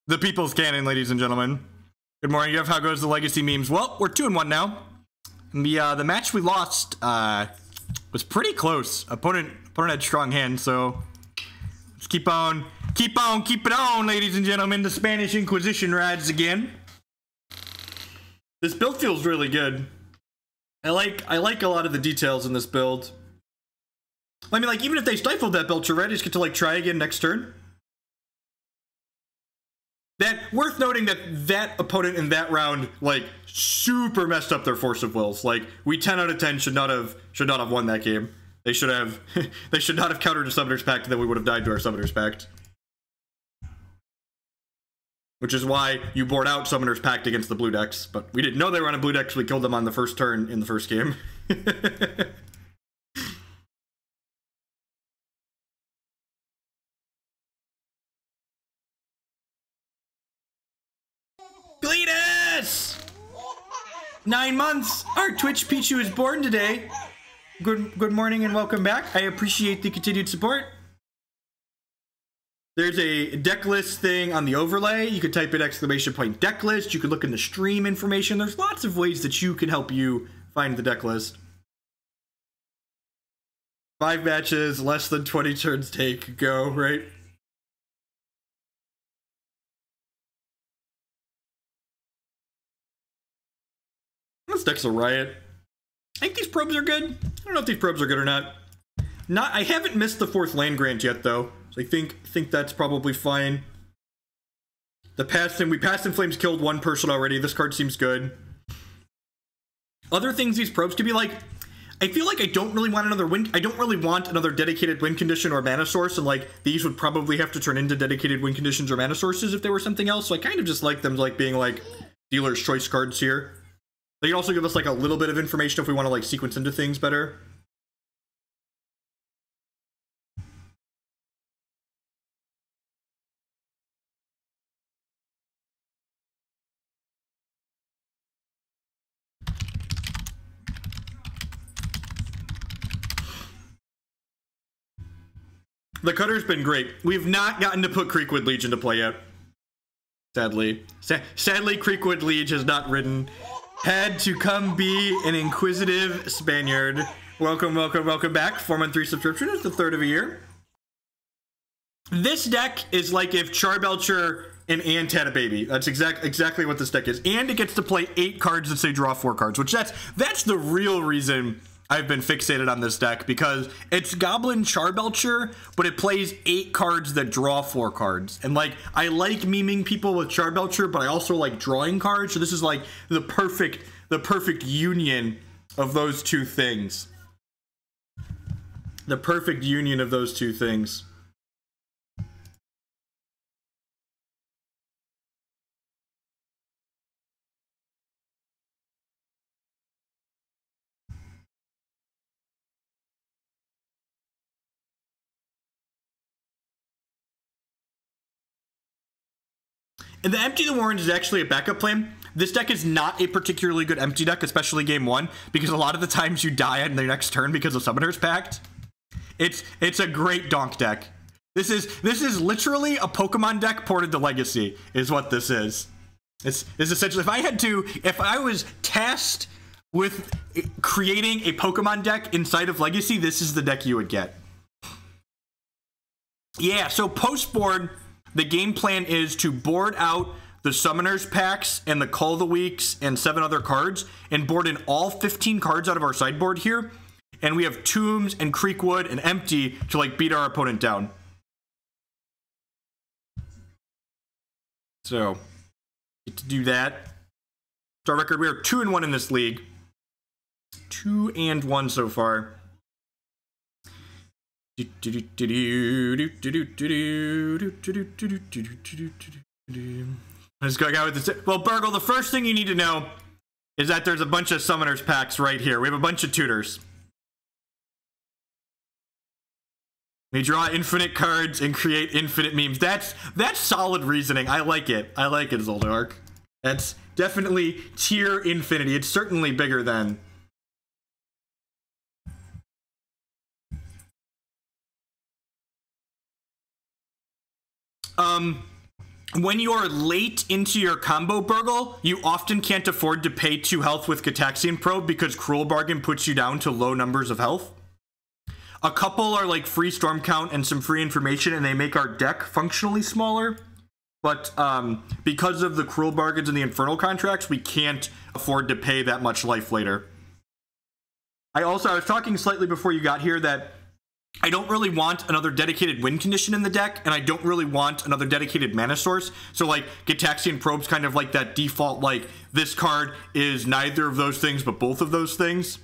The People's Cannon, ladies and gentlemen. Good morning, Jeff. How goes the Legacy memes? Well, we're 2-1 now. And the match we lost was pretty close. Opponent had strong hands, so let's keep it on, ladies and gentlemen. The Spanish Inquisition rides again. This build feels really good. I like a lot of the details in this build. I mean, like, even if they stifled that Belcher, right, I just get to, like, try again next turn. Worth noting that opponent in that round, like, super messed up their Force of Wills. Like, we 10 out of 10 should not have won that game. They should have they should not have countered a Summoner's Pact, and then we would have died to our Summoner's Pact. Which is why you board out Summoner's Pact against the blue decks. But we didn't know they were on a blue deck, so we killed them on the first turn in the first game. Duress! 9 months! Our Twitch Pichu is born today. Good morning and welcome back. I appreciate the continued support. There's a deck list thing on the overlay. You could type in !deck list. You could look in the stream information. There's lots of ways that you can help you find the deck list. 5 matches, less than 20 turns take, go, right? This deck's a riot. I think these probes are good. I don't know if these probes are good or not. I haven't missed the 4th land grant yet, though. So I think that's probably fine. We Past in Flames killed 1 person already. This card seems good. Other things these probes could be like, I feel like I don't really want another win. I don't really want another dedicated win condition or mana source, and like these would probably have to turn into dedicated win conditions or mana sources if they were something else. So I kind of just like them like being like dealer's choice cards here. They can also give us like a little bit of information if we want to like sequence into things better. The Cutter's been great. We've not gotten to put Creekwood Liege into play yet. Sadly. Sadly, Creekwood Liege has not ridden. Had to come be an inquisitive Spaniard. Welcome, welcome, welcome back. 4-month-3 subscription is the 3rd of a year. This deck is like if Charbelcher and Ant had a baby. That's exactly what this deck is. And it gets to play 8 cards that say draw 4 cards, which that's the real reason I've been fixated on this deck, because it's Goblin Charbelcher, but it plays 8 cards that draw 4 cards. And like, I like memeing people with Charbelcher, but I also like drawing cards. So this is like the perfect union of those two things. The perfect union of those two things. And the Empty the Warrens is actually a backup plan. This deck is not a particularly good empty deck, especially game 1, because a lot of the times you die on the next turn because of Summoner's Pact. It's a great donk deck. This is literally a Pokemon deck ported to Legacy, is what this is. It's essentially, if I was tasked with creating a Pokemon deck inside of Legacy, this is the deck you would get. Yeah, so post-board, the game plan is to board out the Summoner's Pacts and the Culling the Weaks and 7 other cards, and board in all 15 cards out of our sideboard here. And we have Tombs and Creekwood and Empty to like beat our opponent down. So, get to do that. So our record, we are 2-1 in this league. 2-1 so far. Let's go out with this. Well, Burgle, the first thing you need to know is that there's a bunch of Summoners Packs right here. We have a bunch of tutors. We draw infinite cards and create infinite memes. That's solid reasoning. I like it. I like it, Zoldark. That's definitely tier infinity. It's certainly bigger than... when you are late into your combo, Burgle, you often can't afford to pay 2 health with Gitaxian Probe because Cruel Bargain puts you down to low numbers of health. A couple are like free Storm Count and some free information, and they make our deck functionally smaller. But because of the Cruel Bargains and the Infernal Contracts, we can't afford to pay that much life later. I was talking slightly before you got here that I don't really want another dedicated win condition in the deck, and I don't really want another dedicated mana source. So like Gitaxian Probe's kind of like that default, like this card is neither of those things but both of those things.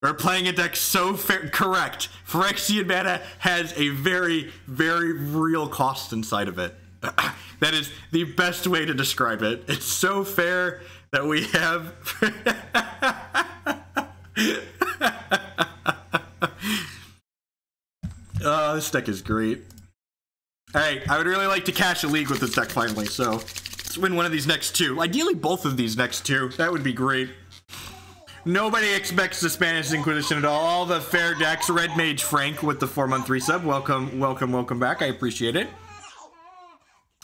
We're playing a deck so fair. Correct. Phyrexian mana has a very, very real cost inside of it. That is the best way to describe it. It's so fair that we have... This deck is great. Alright, I would really like to cash a league with this deck finally, so Let's win one of these next two. Ideally, both of these next two. That would be great. Nobody expects the Spanish Inquisition at all. All the fair decks. Red Mage Frank with the 4-month resub. Welcome, welcome, welcome back. I appreciate it.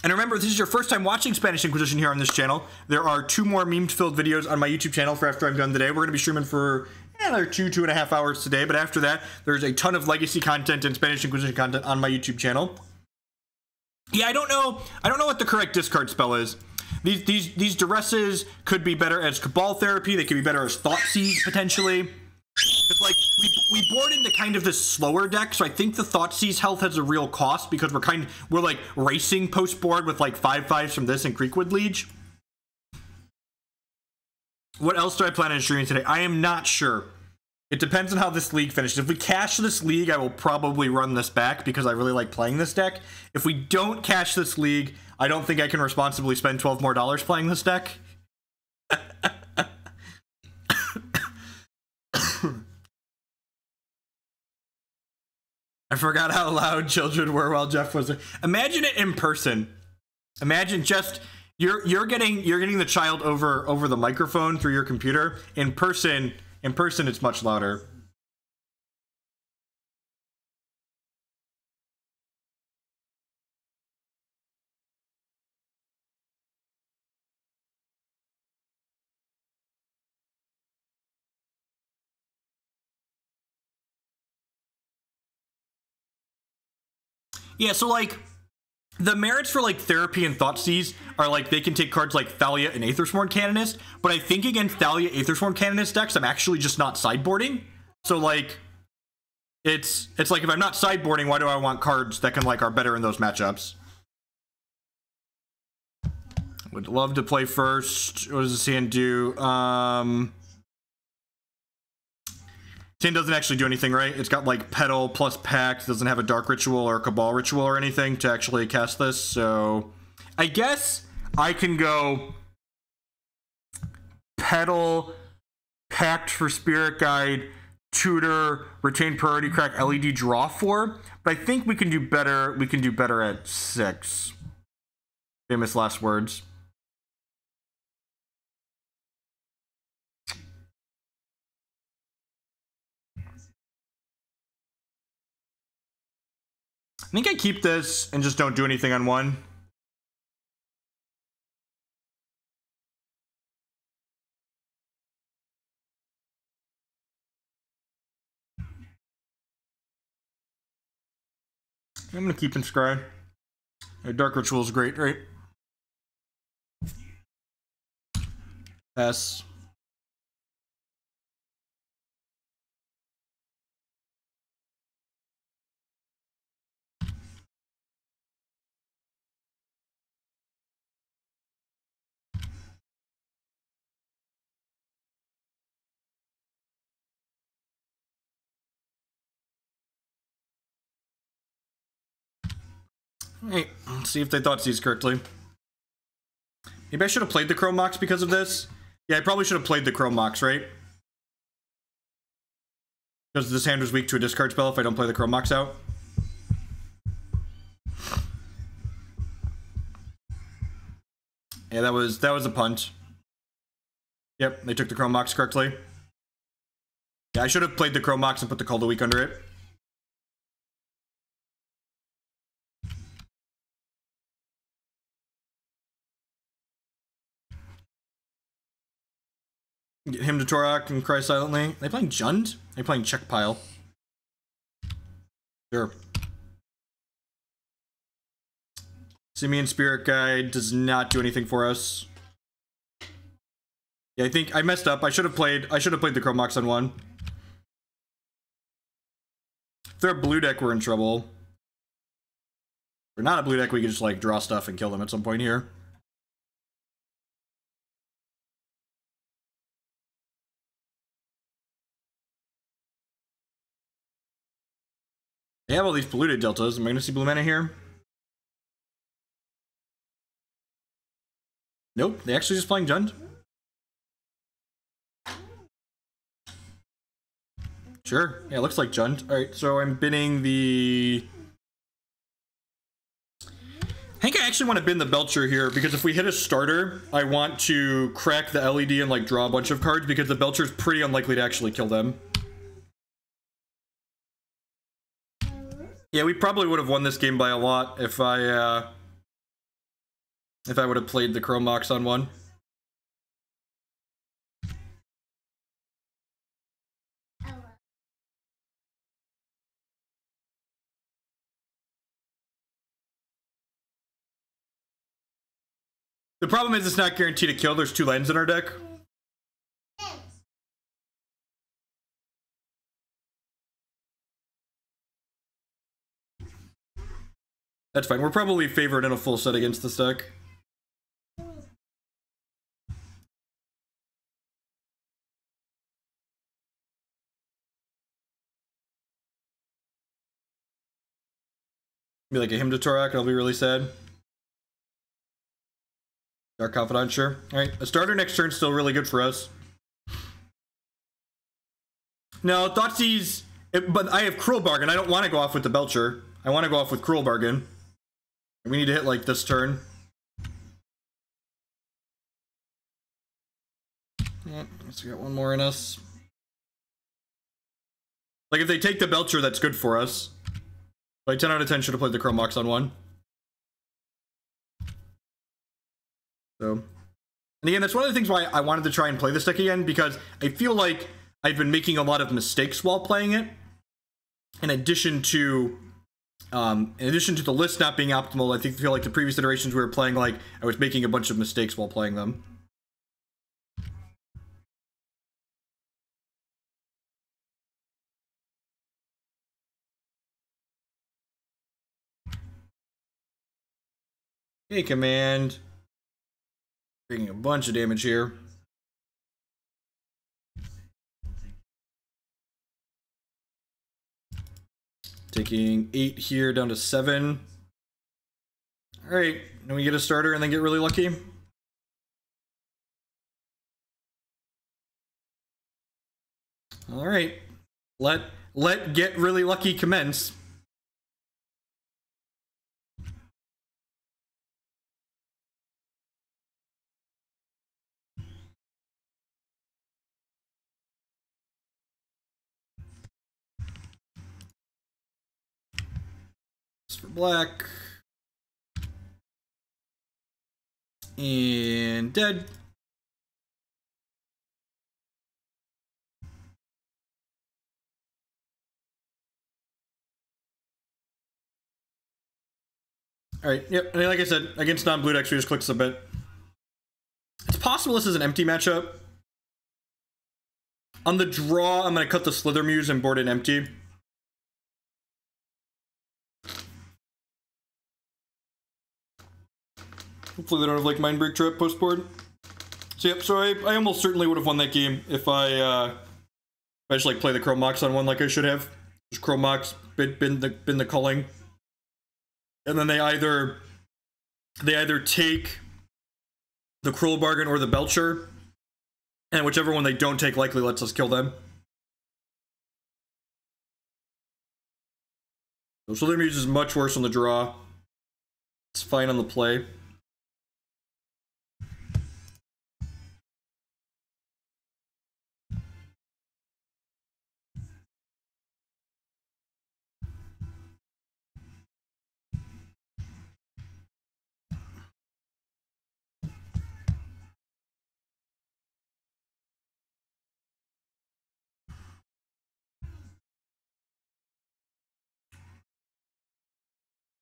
And remember, if this is your first time watching Spanish Inquisition here on this channel, there are 2 more meme-filled videos on my YouTube channel for after I'm done today. We're going to be streaming for another 2.5 hours today, but after that, there's a ton of Legacy content and Spanish Inquisition content on my YouTube channel. Yeah, I don't know what the correct discard spell is. These Duresses could be better as Cabal therapy. They could be better as Thoughtseize, potentially. It's like, we board into kind of this slower deck, so I think the Thoughtseize health has a real cost because we're like racing post-board with like 5/5s from this and Creekwood Liege. What else do I plan on streaming today? I am not sure. It depends on how this league finishes. If we cash this league, I will probably run this back because I really like playing this deck. If we don't cash this league, I don't think I can responsibly spend $12 more playing this deck. I forgot how loud children were while Jeff was there. Imagine it in person. Imagine just you're getting the child over the microphone through your computer. In person it's much louder. Yeah, so like the merits for like therapy and Thoughtseize are like they can take cards like Thalia and Aethersworn Canonist, but I think against Thalia Aethersworn Canonist decks I'm actually just not sideboarding. So like it's like if I'm not sideboarding, why do I want cards that can like are better in those matchups? Would love to play first. What does this hand do? Tin doesn't actually do anything, right? It's got like Petal plus Pact, doesn't have a Dark Ritual or Cabal Ritual or anything to actually cast this, so I guess I can go Petal, Pact for Spirit Guide, Tutor, Retain Priority, Crack, LED, draw 4, but I think we can do better. We can do better at 6. Famous last words. I think I keep this and just don't do anything on 1. I'm gonna keep Inscribe. Dark Ritual is great, right? S. Hey, let's see if they thought these correctly. Maybe I should have played the Chrome Mox because of this. Yeah, I probably should have played the Chrome Mox, right? Because this hand was weak to a discard spell if I don't play the Chrome Mox out. Yeah, that was a punt. Yep, they took the Chrome Mox correctly. Yeah, I should have played the Chrome Mox and put the Culling the Weak under it. Get him to Torak and cry silently. Are they playing Jund? Are they playing Check Pile? Sure. Simian Spirit Guide does not do anything for us. Yeah, I think I messed up. I should have played the Chrome Mox on 1. If they're a blue deck, we're in trouble. If we're not a blue deck, we can just like draw stuff and kill them at some point here. They have all these polluted deltas. Am I gonna see blue mana here? Nope, they actually just playing Jund. Sure, yeah, it looks like Jund. Alright, so I'm binning the... I think I actually want to bin the Belcher here, because if we hit a starter, I want to crack the LED and, like, draw a bunch of cards, because the Belcher's pretty unlikely to actually kill them. Yeah, we probably would have won this game by a lot if I would have played the Chrome Mox on one. The problem is it's not guaranteed to kill. There's 2 lands in our deck. That's fine. We're probably favored in a full set against this deck. Be like a Hymn to Torak, I'll be really sad. Dark Confidant, sure. Alright, a starter next turn still really good for us. No, Thoughtseize, but I have Cruel Bargain. I don't want to go off with the Belcher. I want to go off with Cruel Bargain. We need to hit like this turn. Yeah, let's get one more in us. Like, if they take the Belcher, that's good for us. Like, 10 out of 10 should have played the Chrome Mox on one. So, and again, that's one of the things why I wanted to try and play this deck again, because I feel like I've been making a lot of mistakes while playing it. In addition to the list not being optimal, I feel like the previous iterations we were playing, like, I was making a bunch of mistakes while playing them. Okay, command. Taking a bunch of damage here. Taking 8 here down to 7. Alright, then we get a starter and then get really lucky. Alright. Let get really lucky commence. For black. And dead. Alright, yep. And like I said, against non-blue decks, we just click submit. It's possible this is an empty matchup. On the draw, I'm going to cut the Slithermuse and board it empty. Hopefully they don't have, like, Mindbreak Trap post-board. So, yep, so I almost certainly would have won that game if I just, like, play the Chrome Mox on one like I should have. Just Chrome Mox, bin the Culling. And then they either take the Cruel Bargain or the Belcher. And whichever one they don't take likely lets us kill them. So Slithermuse is much worse on the draw. It's fine on the play.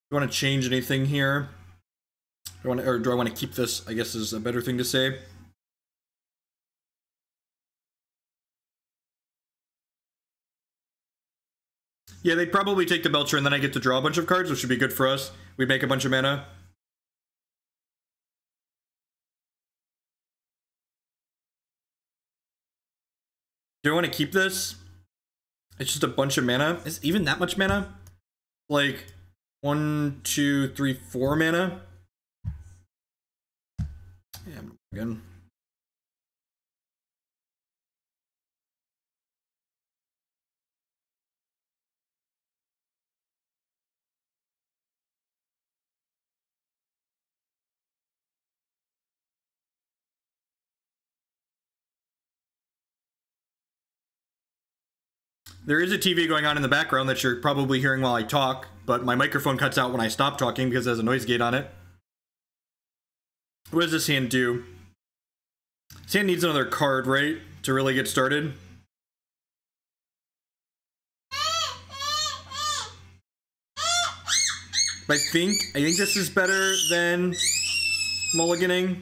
Do I want to change anything here? Do I want to keep this, I guess is a better thing to say. Yeah, they'd probably take the Belcher and then I get to draw a bunch of cards, which should be good for us. We make a bunch of mana. Do I want to keep this? It's just a bunch of mana. Is even that much mana? Like 1, 2, 3, 4 mana? Yeah, again. There is a TV going on in the background that you're probably hearing while I talk, but my microphone cuts out when I stop talking because it has a noise gate on it. What does this hand do? This hand needs another card, right? To really get started. I think this is better than mulliganing.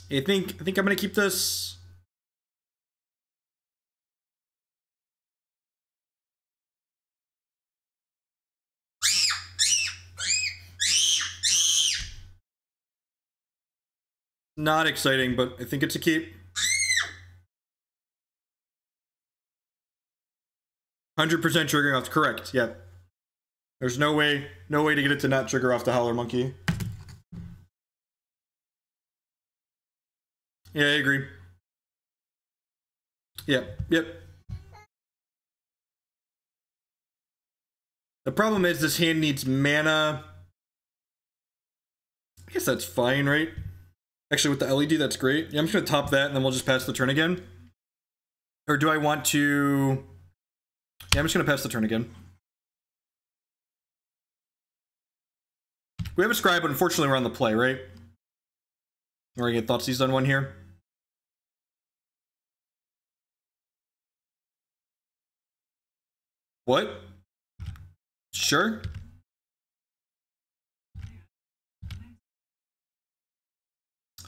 I think I'm gonna keep this. Not exciting, but I think it's a keep. 100% triggering off. Correct. Yeah. There's no way to get it to not trigger off the Howler Monkey. Yeah, I agree. Yep. The problem is this hand needs mana. I guess that's fine, right? Actually, with the LED, that's great. Yeah, I'm just gonna top that, and then we'll just pass the turn again. Or do I want to... Yeah, I'm just gonna pass the turn again. We have a scribe, but unfortunately we're on the play, right? We're gonna get Thoughtseize on one here. What? Sure.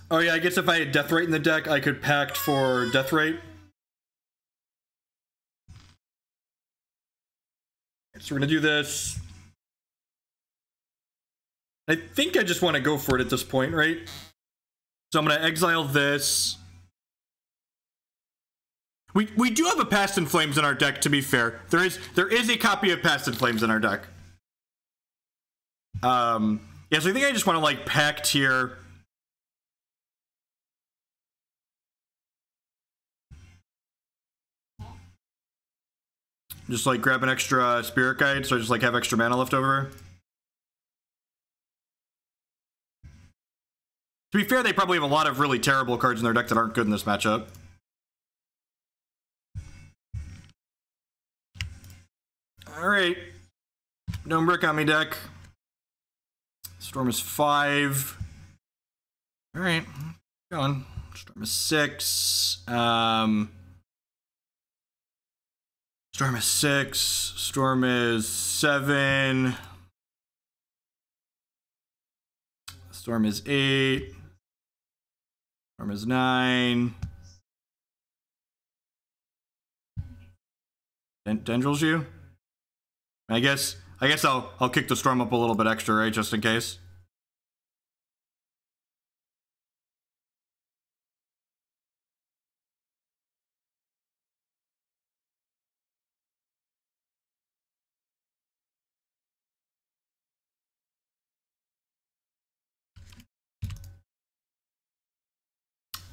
Oh yeah, I guess if I had Deathrite in the deck, I could Pact for Deathrite. So we're gonna do this. I think I just want to go for it at this point, right? So I'm gonna exile this. We do have a Past in Flames in our deck, to be fair. There is a copy of Past in Flames in our deck. Yeah, so I think I just want to like Pact here. Just like grab an extra Spirit Guide, so I just like have extra mana left over. To be fair, they probably have a lot of really terrible cards in their deck that aren't good in this matchup. Alright. Don't brick on me, deck. Storm is 5. Alright. Go on. Storm is 6. Storm is 6. Storm is 7. Storm is 8. Storm is 9. Tendrils you? I guess I'll kick the storm up a little bit extra, right, just in case.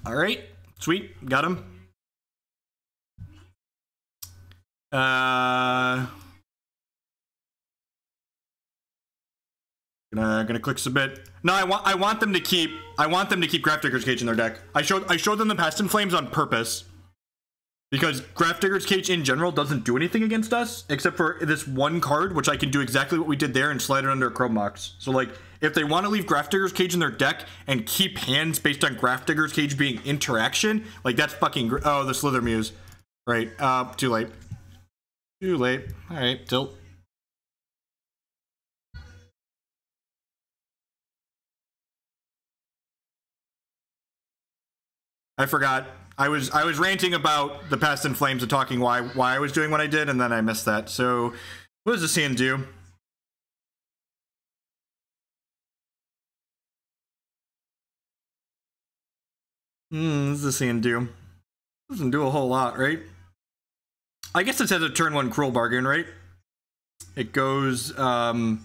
All right, sweet, got him. Gonna click submit. No, I want them to keep Grafdigger's Cage in their deck. I showed them the Past in Flames on purpose because Grafdigger's Cage in general doesn't do anything against us except for this one card, which I can do exactly what we did there and slide it under a Chrome Mox. So like, if they want to leave Grafdigger's Cage in their deck and keep hands based on Grafdigger's Cage being interaction, like that's fucking oh, the Slithermuse. Right, too late. Too late. All right, tilt. I forgot. I was ranting about the Past in Flames and talking why I was doing what I did, and then I missed that. So, what does this hand do? What does this hand do? Doesn't do a whole lot, right? I guess it says a turn 1 Cruel Bargain, right? It goes Chrome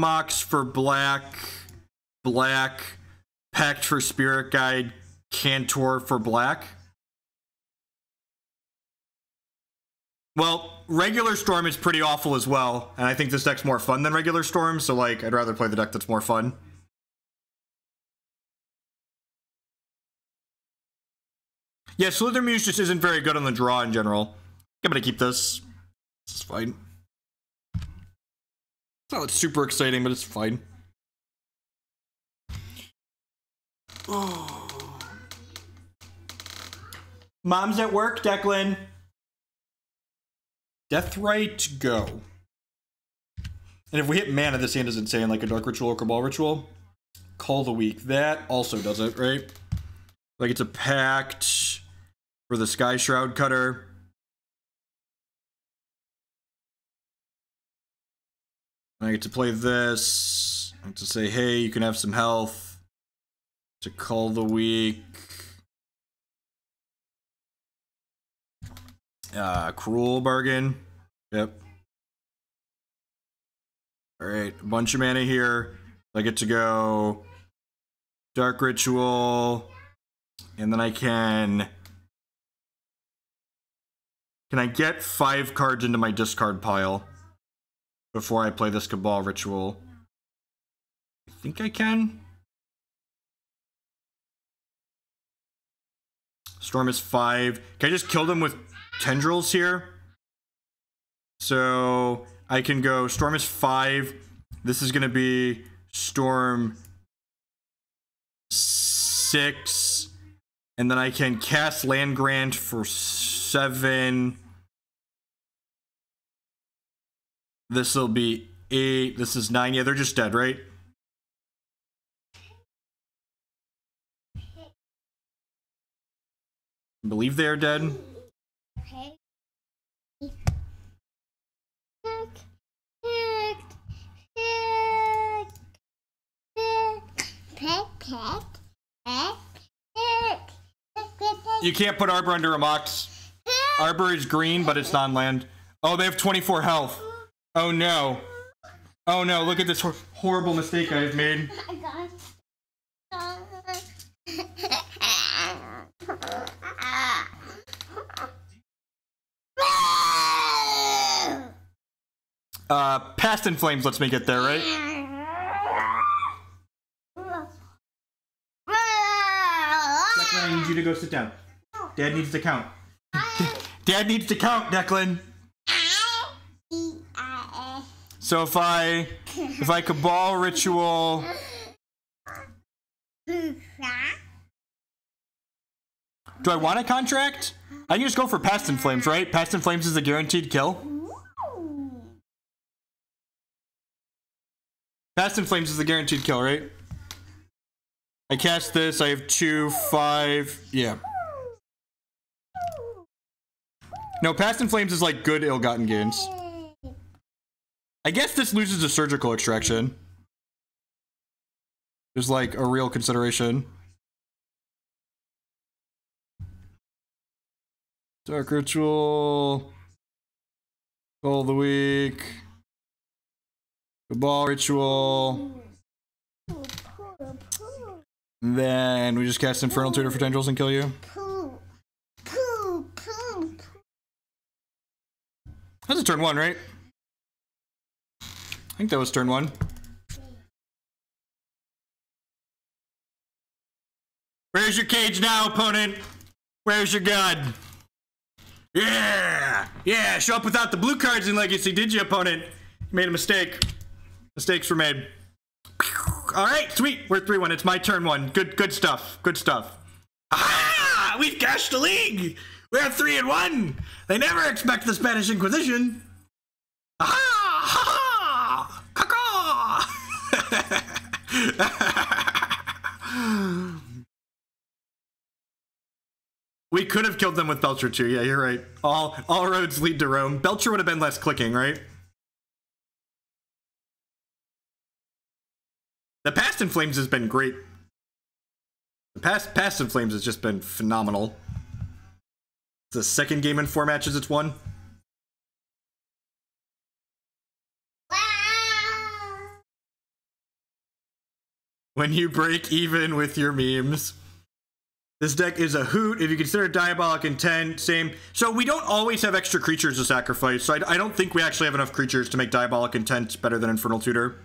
Mox for black, Pact for Spirit Guide, Cantor for black. Well, regular Storm is pretty awful as well, and I think this deck's more fun than regular Storm, so like, I'd rather play the deck that's more fun. Yeah, Slithermuse just isn't very good on the draw in general. I'm gonna keep this. It's fine. It's not super exciting, but it's fine. Oh. Mom's at work, Declan. Deathrite, go. And if we hit mana, this hand is insane, like a Dark Ritual or Cabal Ritual. Culling the Weak. That also does it, right? Like it's a Pact for the Skyshroud Cutter. I get to play this. I get to say, hey, you can have some health. To Culling the Weak. Cruel bargain. Yep. Alright, a bunch of mana here. I get to go Dark Ritual. And then I can I get 5 cards into my discard pile before I play this Cabal Ritual? I think I can. Storm is 5. Can I just kill them with Tendrils here? So I can go Storm is 5. This is going to be Storm 6. And then I can cast Land Grant for 7. This will be 8. This is 9. Yeah, they're just dead, right? I believe they are dead. You can't put Arbor under a Mox. Arbor is green, but it's non-land. Oh, they have 24 health. Oh no. Oh no, look at this horrible mistake I've made. Past in Flames lets me get there, right? Declan, I need you to go sit down. Dad needs to count. Dad needs to count, Declan. So if I Cabal Ritual. Do I want a contract? I can just go for Past in Flames, right? Past in Flames is a guaranteed kill. Past in Flames is a guaranteed kill, right? I cast this, I have 2, 5, yeah. No, Past in Flames is like good ill-gotten gains. I guess this loses a surgical extraction. There's like a real consideration. Dark Ritual. Culling the Weak. Cabal Ritual. Then we just cast Infernal Tutor for Tendrils and kill you. That's a turn 1, right? I think that was turn 1. Where's your cage now, opponent? Where's your gun? Yeah! Yeah, show up without the blue cards in Legacy, did you, opponent? You made a mistake. Mistakes were made. Alright, sweet. We're 3-1. It's my turn 1. Good stuff. Good stuff. Ah! We've cashed the league! We're 3-1! They never expect the Spanish Inquisition! Ah! Ha ha! We could have killed them with Belcher too. Yeah, you're right. All roads lead to Rome. Belcher would have been less clicking, right? The Past in Flames has been great. The Past in Flames has just been phenomenal. It's the second game in 4 matches it's won. When you break even with your memes. This deck is a hoot. If you consider Diabolic Intent, same. So we don't always have extra creatures to sacrifice, so I don't think we actually have enough creatures to make Diabolic Intent better than Infernal Tutor.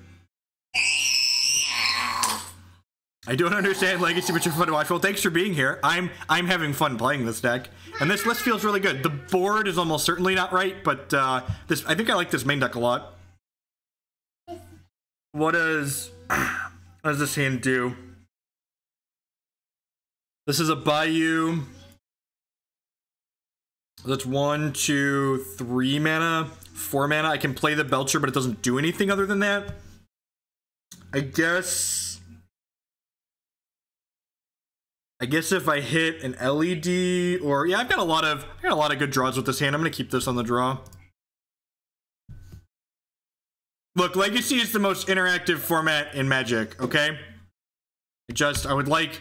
I don't understand Legacy, but you're fun to watch. Well, thanks for being here. I'm having fun playing this deck, and this list feels really good. The board is almost certainly not right, but I think I like this main deck a lot. What does this hand do? This is a Bayou. That's 1, 2, 3 mana, 4 mana. I can play the Belcher, but it doesn't do anything other than that. I guess if I hit an LED or yeah, I've got a lot of good draws with this hand. I'm gonna keep this on the draw. Look, Legacy is the most interactive format in Magic, okay? I would like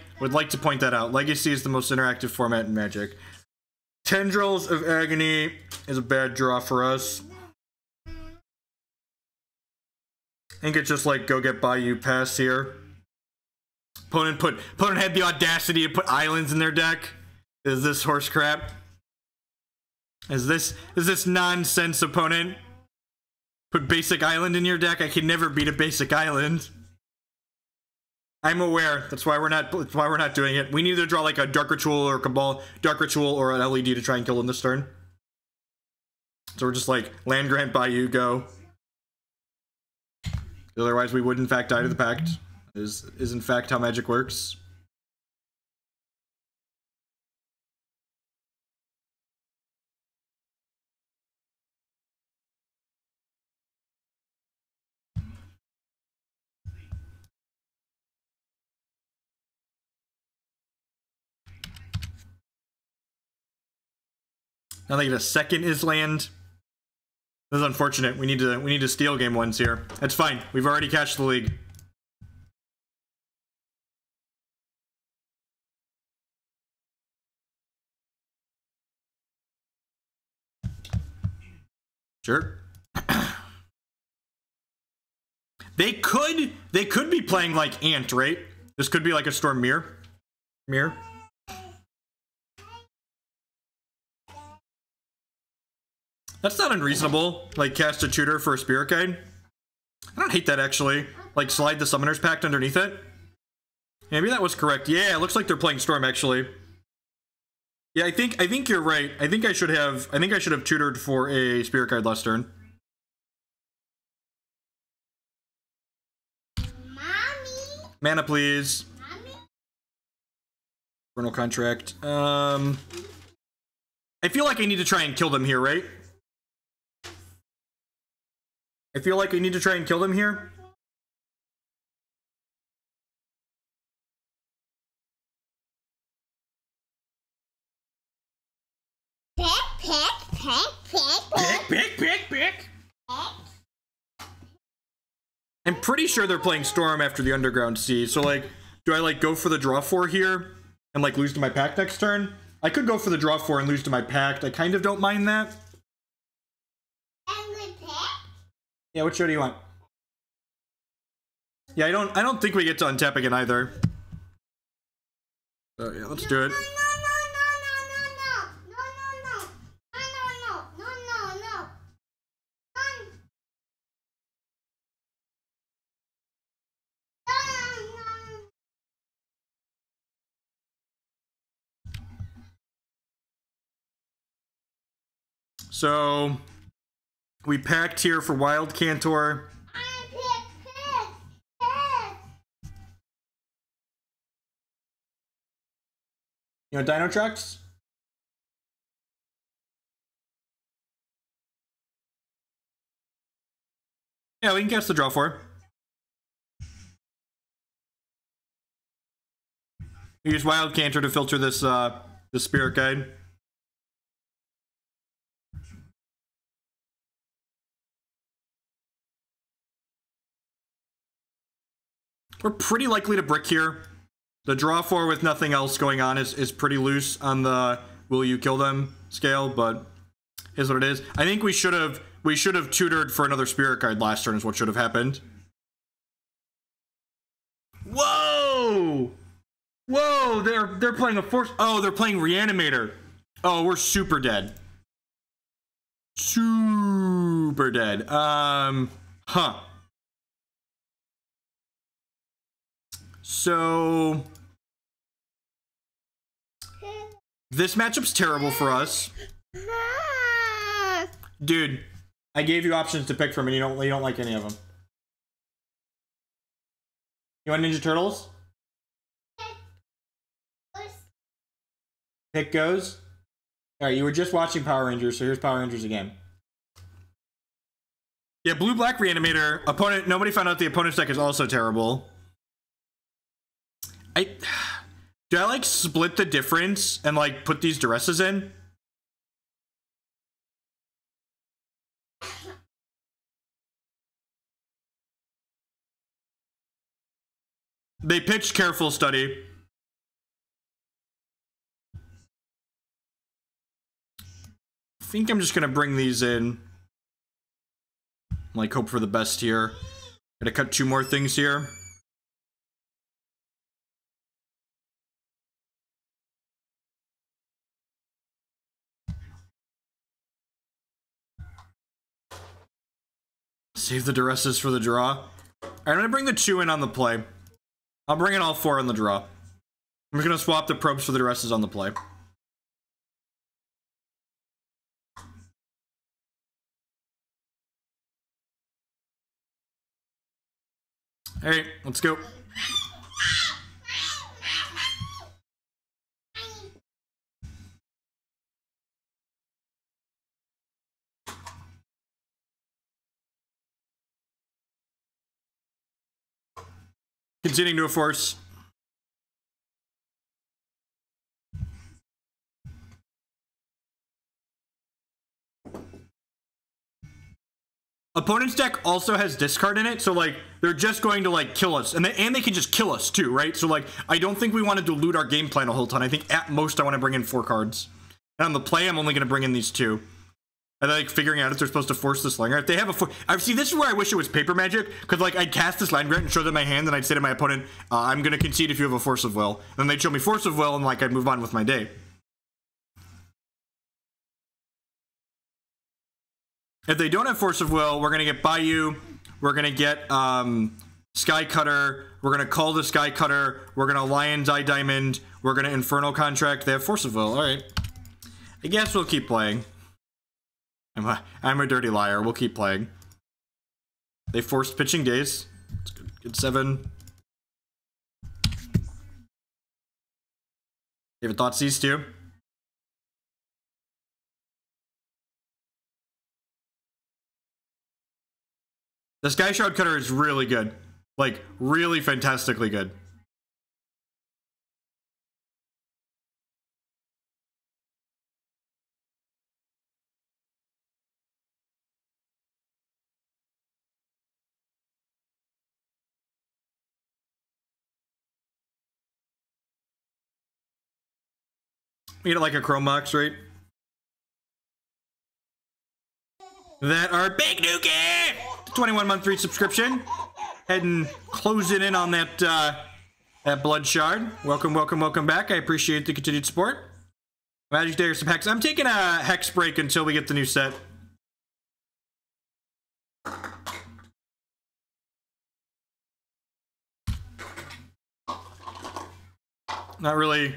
to point that out. Legacy is the most interactive format in Magic. Tendrils of Agony is a bad draw for us. I think it's just like go get Bayou pass here. Opponent had the audacity to put islands in their deck. Is this horse crap? Is this nonsense, opponent? Put basic island in your deck? I can never beat a basic island. I'm aware. That's why we're not doing it. We need to draw like a Dark Ritual or Cabal, Dark Ritual or an LED to try and kill them this turn. So we're just like land grant Bayou go. Otherwise we would in fact die to the Pact. Is in fact how Magic works. Now they get a second Island. This is unfortunate. We need to steal game ones here. That's fine. We've already cashed the league. Sure. They could be playing like Ant, right? This could be like a Storm Mirror. That's not unreasonable. Like cast a tutor for a Spirit Guide. I don't hate that actually. Like slide the Summoner's Pact underneath it. Maybe that was correct. Yeah, it looks like they're playing Storm actually. Yeah, I think you're right. I think I should have tutored for a Spirit Guide last turn. Mommy. Mana, please. Mommy. Infernal Contract. I feel like I need to try and kill them here, right? I feel like I need to try and kill them here. Pick. I'm pretty sure they're playing Storm after the Underground Sea. So like, do I like go for the draw 4 here and like lose to my Pact next turn? I could go for the draw 4 and lose to my Pact. I kind of don't mind that. Yeah, what show do you want? Yeah, I don't think we get to untap again either. So yeah, let's do it. So we packed here for Wild Cantor. You know Dino Trucks? Yeah, we can cast the draw 4. Use Wild Cantor to filter this the Spirit Guide. We're pretty likely to brick here. The draw 4 with nothing else going on is pretty loose on the will you kill them scale, but is what it is. I think we should have tutored for another Spirit Guide last turn is what should have happened. Whoa! Whoa, they're playing a force. Oh, they're playing Reanimator. Oh, we're super dead. Super dead. Huh. So this matchup's terrible for us. Dude, I gave you options to pick from and you don't like any of them. You want Ninja Turtles? Pick goes. Alright, you were just watching Power Rangers, so here's Power Rangers again. Yeah, blue-black Reanimator. Opponent, nobody found out the opponent's deck is also terrible. Do I like split the difference and like put these Duresses in? They pitched Careful Study. I think I'm just gonna bring these in. Like, hope for the best here. Gotta cut 2 more things here. Save the Duresses for the draw. Alright, I'm gonna bring the 2 in on the play. I'll bring in all 4 on the draw. I'm just gonna swap the probes for the Duresses on the play. Alright, let's go. Continuing to a force. Opponent's deck also has discard in it, so like they're just going to like kill us, and they can just kill us too, right? So like I don't think we want to dilute our game plan a whole ton. I think at most I want to bring in 4 cards, and on the play I'm only going to bring in these 2. I like figuring out if they're supposed to force this Slinger. If they have a see, this is where I wish it was Paper Magic, because like I'd cast this Land Grant and show them my hand, and I'd say to my opponent, I'm going to concede if you have a Force of Will. And then they'd show me Force of Will, and like I'd move on with my day. If they don't have Force of Will, we're going to get Bayou, we're going to get Sky Cutter, we're going to call the Sky Cutter, we're going to Lion's Eye Diamond, we're going to Infernal Contract. They have Force of Will. Alright. I guess we'll keep playing. I'm a dirty liar. We'll keep playing. They forced pitching days. It's good. Good 7. David thoughts these 2. The Skyshroud Cutter is really good. Like, really fantastically good. We get like a Chrome Mox, right? That our big dookie! 21-month free subscription. Heading closing in on that that Blood Shard. Welcome, welcome, welcome back. I appreciate the continued support. Magic Day or some Hex. I'm taking a Hex break until we get the new set. Not really.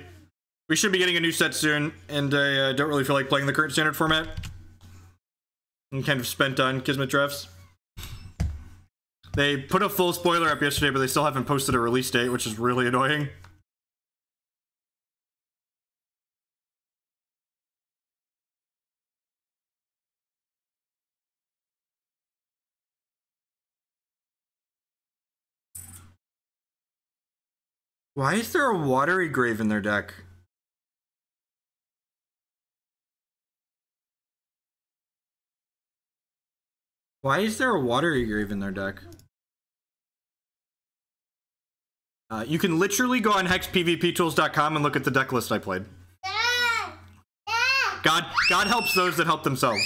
We should be getting a new set soon, and I don't really feel like playing the current standard format. I'm kind of spent on Kismet drafts. They put a full spoiler up yesterday, but they still haven't posted a release date, which is really annoying. Why is there a Watery Grave in their deck? Why is there a Watery Grave in their deck? You can literally go on hexpvptools.com and look at the deck list I played. God helps those that help themselves.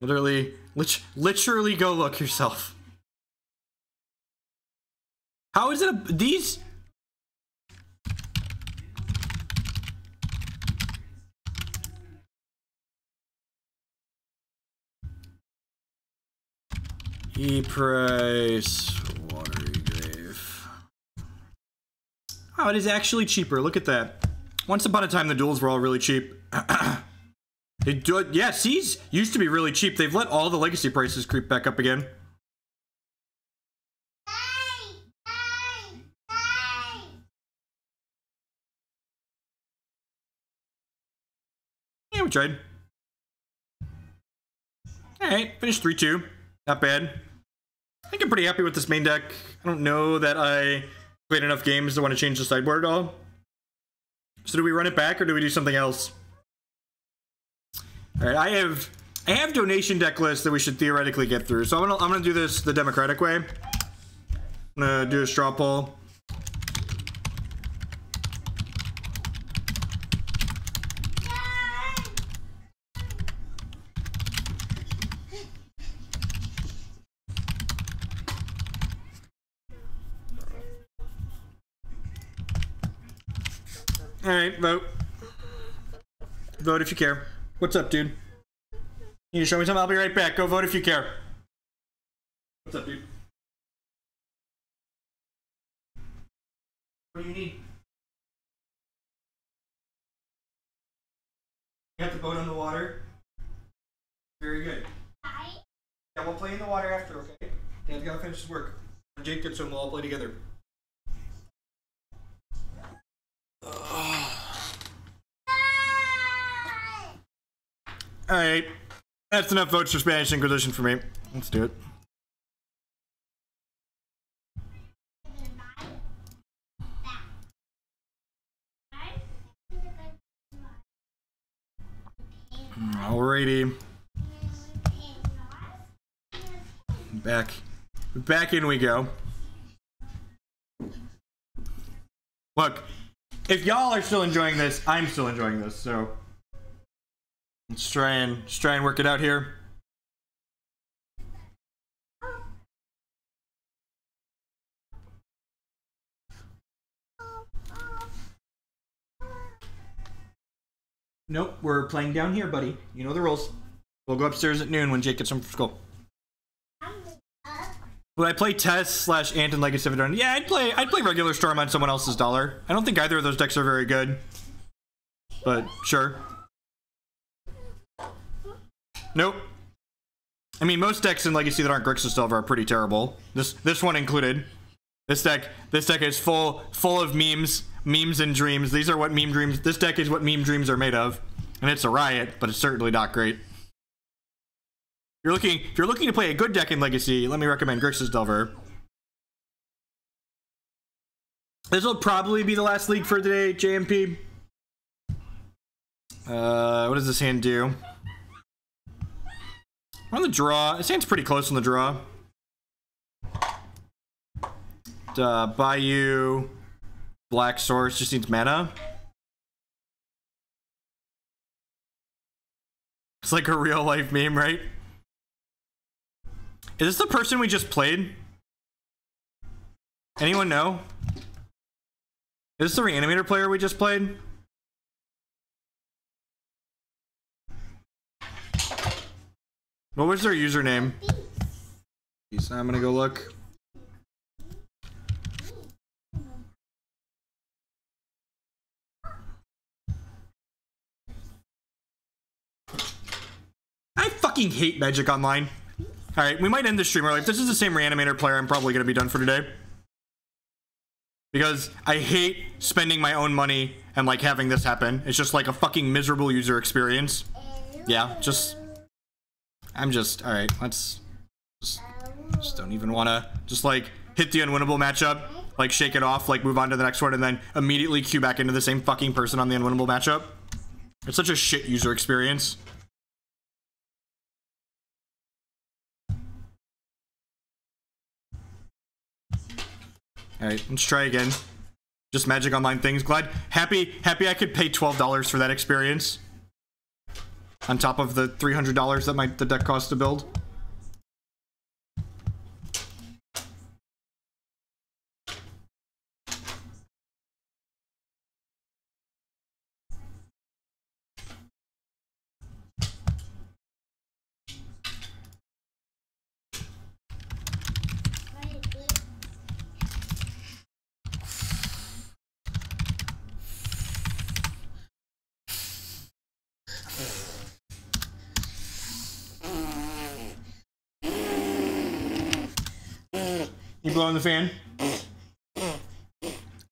Literally go look yourself. How is it these? E-Price, Watery Grave. Oh, it is actually cheaper. Look at that. Once upon a time, the duels were all really cheap. They do it. Yeah, C's used to be really cheap. They've let all the legacy prices creep back up again. Yeah, we tried. Alright, finished 3-2. Not bad. I think I'm pretty happy with this main deck. I don't know that I played enough games to want to change the sideboard at all. So do we run it back or do we do something else? Alright, I have donation deck lists that we should theoretically get through. So I'm gonna do this the democratic way. I'm gonna do a straw poll. Alright, vote. Vote if you care. What's up, dude? You show me something? I'll be right back. Go vote if you care. What's up, dude? What do you need? You have to boat on the water? Very good. Yeah, we'll play in the water after, okay? Dad's gotta finish his work. When Jake gets home, we'll all play together. Alright. That's enough votes for Spanish Inquisition for me. Let's do it. Alrighty. Back in we go. Look, if y'all are still enjoying this, I'm still enjoying this, so let's try and work it out here. Nope, we're playing down here, buddy. You know the rules. We'll go upstairs at noon when Jake gets home from school. Would I play Test / Ant and Legacy of Dawn? Yeah, I'd play regular Storm on someone else's dollar. I don't think either of those decks are very good, but sure. Nope. I mean, most decks in Legacy that aren't Grixis Delver are pretty terrible. This one included. This deck is full of memes and dreams. These are what meme dreams. This deck is what meme dreams are made of, and it's a riot, but it's certainly not great. If you're looking to play a good deck in Legacy, let me recommend Grixis Delver. This will probably be the last league for today, JMP. What does this hand do? We're on the draw. This hand's pretty close on the draw. Bayou, Black Source, just needs mana. It's like a real life meme, right? Is this the person we just played? Anyone know? Is this the Reanimator player we just played? What was their username? I'm gonna go look. I fucking hate Magic Online. Alright, we might end the stream early. If this is the same Reanimator player, I'm probably gonna be done for today. Because I hate spending my own money and like having this happen. It's just like a fucking miserable user experience. Yeah, alright, let's just don't even wanna just like hit the unwinnable matchup, like shake it off, like move on to the next one, and then immediately queue back into the same fucking person on the unwinnable matchup. It's such a shit user experience. Alright, let's try again. Just Magic Online things. Happy I could pay $12 for that experience. On top of the $300 that the deck costs to build. You blowing the fan?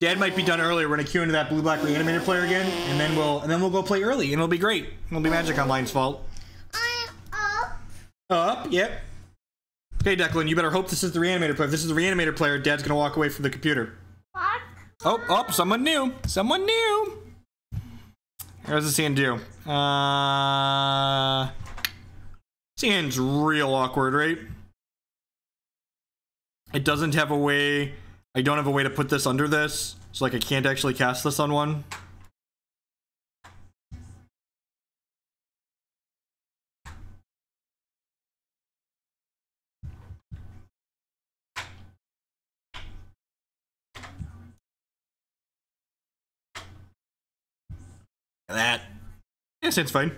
Dad might be done earlier. We're gonna queue into that blue-black reanimator player again, and then we'll go play early, and it'll be great. It'll be Magic Online's fault. I'm up. Up, yep. Okay, Declan, you better hope this is the reanimator player. If this is the reanimator player, Dad's gonna walk away from the computer. What? Oh, someone new. Someone new. Here's the scene do. Scene's real awkward, right? It doesn't have a way. I don't have a way to put this under this, so like I can't actually cast this on one. That. Yeah, seems fine.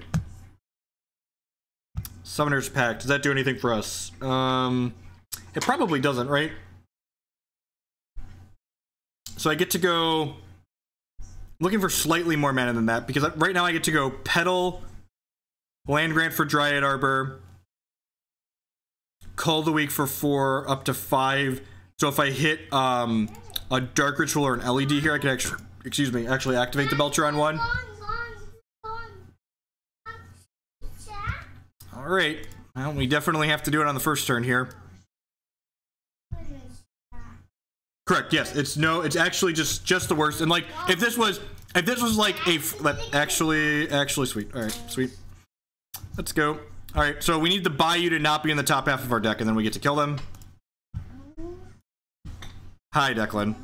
Summoner's Pact. Does that do anything for us? It probably doesn't, right? So I get to go looking for slightly more mana than that, because right now I get to go Petal, Land Grant for Dryad Arbor, Cull the Weak for 4, up to 5. So if I hit a Dark Ritual or an LED here, I can actually activate the Belcher on one. Alright, well, we definitely have to do it on the first turn here. Correct, yes, it's actually just the worst. And like, if this was like actually sweet. Alright, sweet. Let's go. Alright, so we need the Bayou to not be in the top half of our deck, and then we get to kill them. Hi, Declan.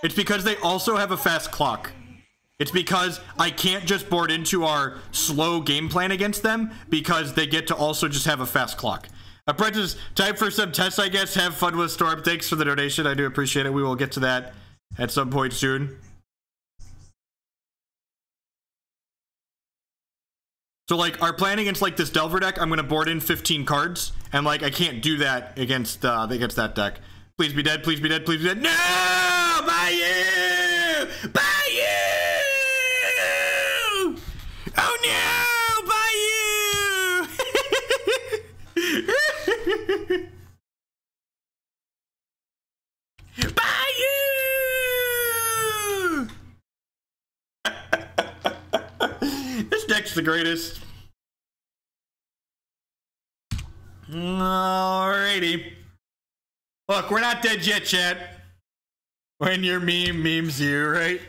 It's because they also have a fast clock. It's because I can't just board into our slow game plan against them, because they get to also just have a fast clock. Apprentice, time for some tests, I guess. Have fun with Storm. Thanks for the donation. I do appreciate it. We will get to that at some point soon. So, like, our plan against, like, this Delver deck, I'm going to board in 15 cards, and, like, I can't do that against that deck. Please be dead, please be dead, please be dead. No! Bayou! Bayou! Oh, no! Bayou! Bayou! This deck's the greatest. Alrighty. Look, we're not dead yet, chat. When your meme memes you, right?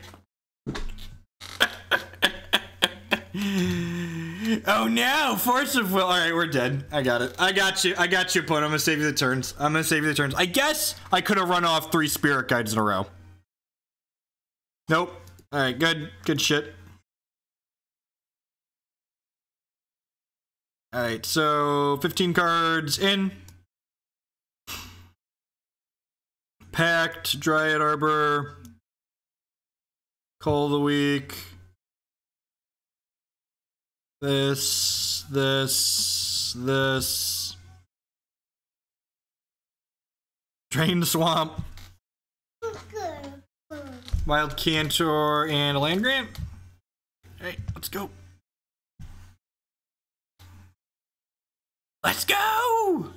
Oh no, Force of Will. Alright, we're dead. I got it. I got you, opponent. I'm gonna save you the turns. I guess I could have run off 3 Spirit Guides in a row. Nope. Alright, good shit. Alright, so 15 cards in. Pact, Dryad Arbor, Cull the Weak. This. Drain the Swamp. Wild Cantor and a Land Grant. Hey, let's go. Let's go!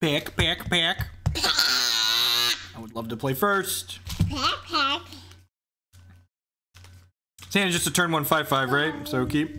Pick. I would love to play first. Santa's just a turn 1 5/5, right? So keep.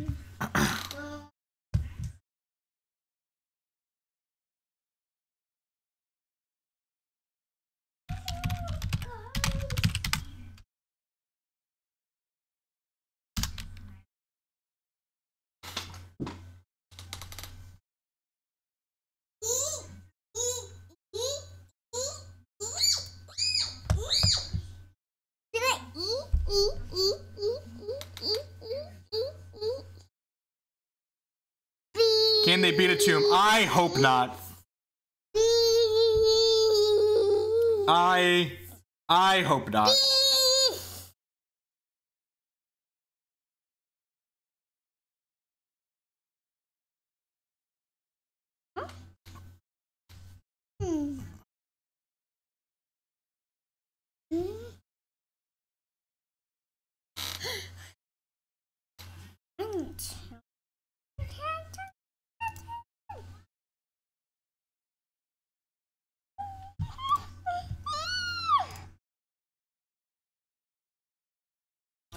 Can they beat a tomb? I hope not. I hope not.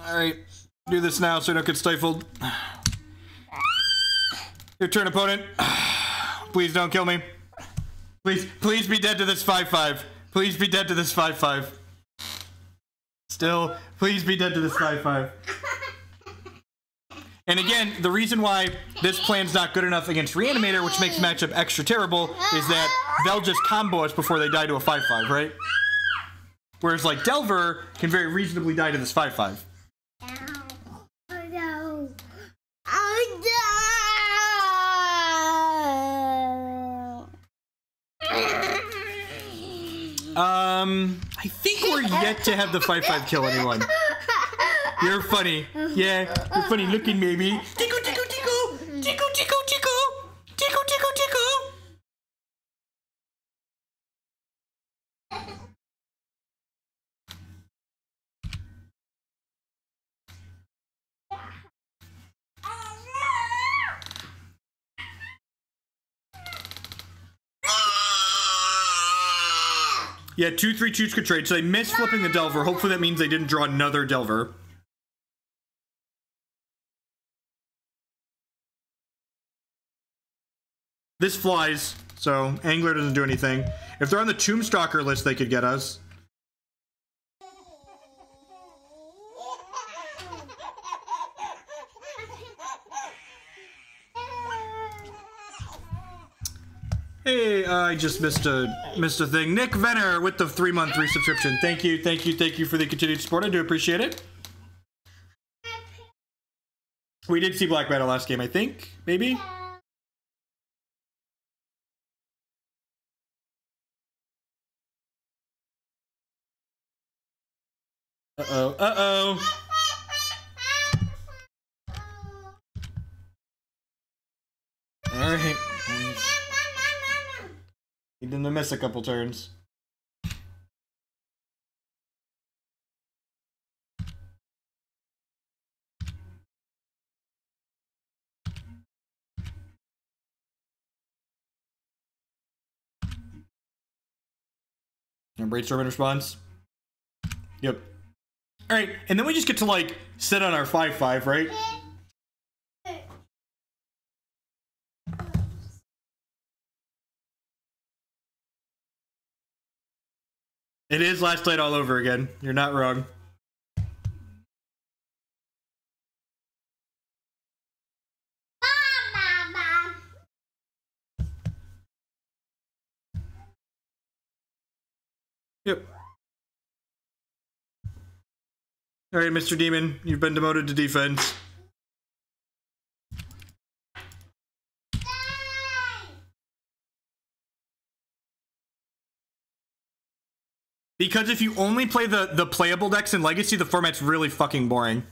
Alright, do this now so I don't get stifled. Your turn, opponent. Please don't kill me. Please be dead to this 5-5. Please be dead to this 5-5. Still, please be dead to this 5-5. And again, the reason why this plan's not good enough against Reanimator, which makes matchup extra terrible, is that they'll just combo us before they die to a 5-5, right? Whereas, like, Delver can very reasonably die to this 5-5. I think we're yet to have the 5-5 kill anyone. You're funny. Yeah, you're funny looking, maybe. Tickle, tickle, tickle. Tickle, tickle, tickle. Tickle, tickle, tickle. Yeah, 2/3 choose could trade. So they missed flipping the Delver. Hopefully that means they didn't draw another Delver. This flies, so Angler doesn't do anything. If they're on the Tombstalker list, they could get us. Hey, I just missed a thing. Nick Venner with the 3-month resubscription. Thank you for the continued support. I do appreciate it. We did see Black Battle last game, I think. Maybe? Uh-oh, uh-oh. Alright. He didn't miss a couple turns. And Brainstorm in response. Yep. Alright, and then we just get to, like, sit on our 5-5, right? It is Last Light all over again. You're not wrong. Yep. Alright, Mr. Demon, you've been demoted to defense. Because if you only play the playable decks in Legacy, the format's really fucking boring.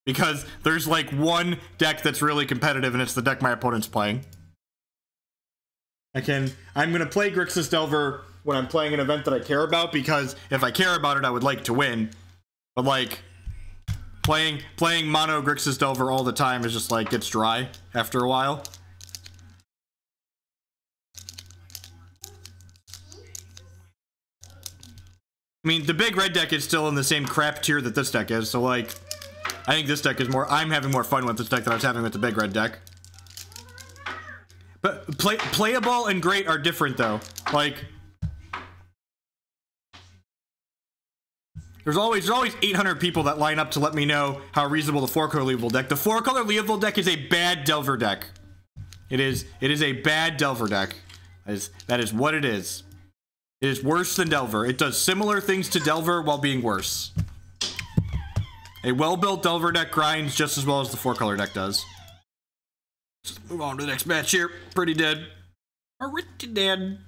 Because there's like one deck that's really competitive, and it's the deck my opponent's playing. I'm gonna play Grixis Delver when I'm playing an event that I care about, because if I care about it, I would like to win. But like, playing mono Grixis Delver all the time is just like, gets dry after a while. I mean, the big red deck is still in the same crap tier that this deck is, so like, I think this deck is more, I'm having more fun with this deck than I was having with the big red deck. But playable and great are different though. Like, there's always 800 people that line up to let me know how reasonable the 4-color Leavable deck. The 4-color Leavable deck is a bad Delver deck. It is a bad Delver deck. That is what it is. It is worse than Delver. It does similar things to Delver while being worse. A well-built Delver deck grinds just as well as the 4-color deck does. Let's move on to the next match here. Pretty dead. Pretty dead.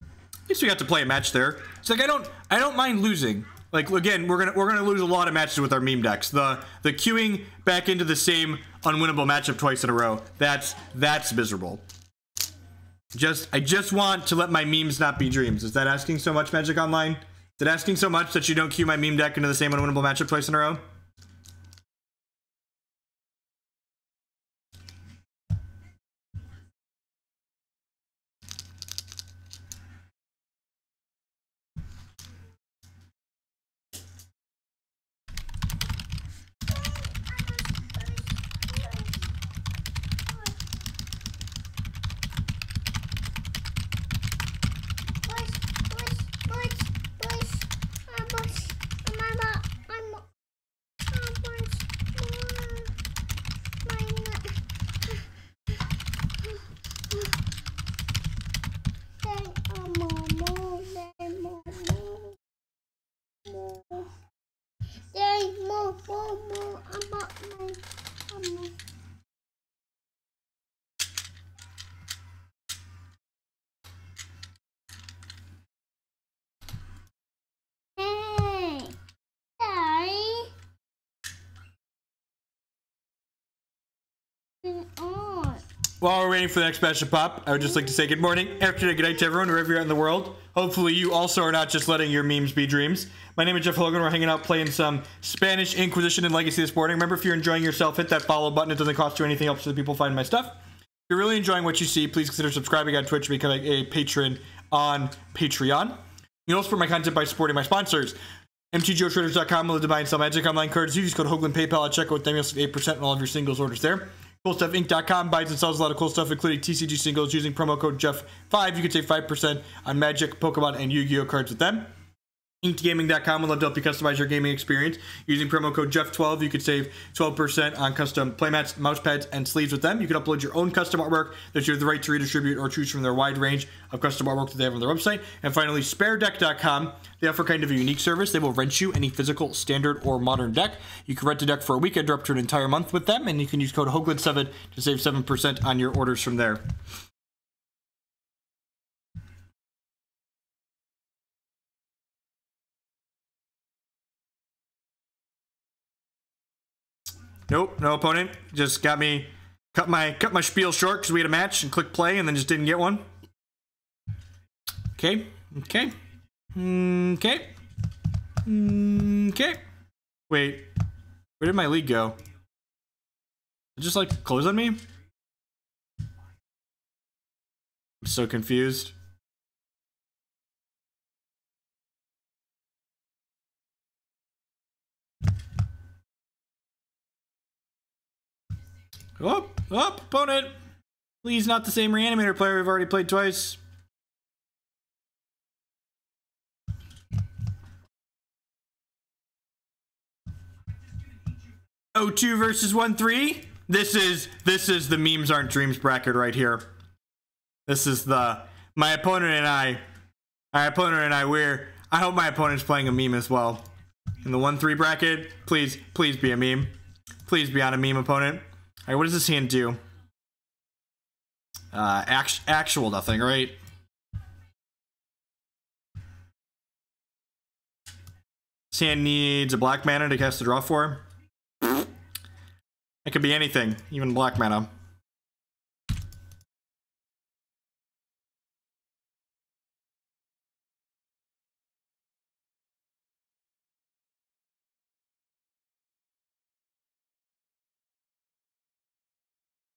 At least we got to play a match there. It's like I don't mind losing. Like again, we're gonna lose a lot of matches with our meme decks. The queuing back into the same unwinnable matchup twice in a row. That's miserable. I just want to let my memes not be dreams. Is that asking so much, Magic Online? Is it asking so much that you don't queue my meme deck into the same unwinnable matchup twice in a row? While we're waiting for the next batch to pop, I would just like to say good morning, afternoon, good night to everyone, wherever you're at in the world. Hopefully you also are not just letting your memes be dreams. My name is Jeff Hogan. We're hanging out playing some Spanish Inquisition and Legacy of Sporting. Remember, if you're enjoying yourself, hit that follow button. It doesn't cost you anything, helps other people find my stuff. If you're really enjoying what you see, please consider subscribing on Twitch and becoming a patron on Patreon. You can also support my content by supporting my sponsors. MTGOtraders.com will buy and sell Magic Online cards. You just go to Hoagland PayPal at checkout with them. You'll save 8% on all of your singles orders there. CoolStuffInc.com buys and sells a lot of cool stuff, including TCG singles. Using promo code Jeff5, you can save 5% on Magic, Pokemon, and Yu-Gi-Oh cards with them. InkedGaming.com will love to help you customize your gaming experience. Using promo code Jeff12, you could save 12% on custom playmats, mousepads, and sleeves with them. You can upload your own custom artwork that you have the right to redistribute or choose from their wide range of custom artwork that they have on their website. And finally, SpareDeck.com. They offer kind of a unique service. They will rent you any physical, standard, or modern deck. You can rent a deck for a weekend or up to an entire month with them, and you can use code Hoagland7 to save 7% on your orders from there. Nope, no opponent. Just got me, cut my spiel short because we had a match and clicked play and then just didn't get one. Okay. Wait, where did my league go? It just like close on me? I'm so confused. Oh, opponent! Please, not the same reanimator player we've already played twice. O2 versus 1-3. This is the memes aren't dreams bracket right here. This is my opponent and I. I hope my opponent's playing a meme as well. In the 1-3 bracket, please be a meme. Please be on a meme, opponent. Alright, what does this hand do? Actual nothing, right? This hand needs a black mana to cast a draw for. It could be anything, even black mana.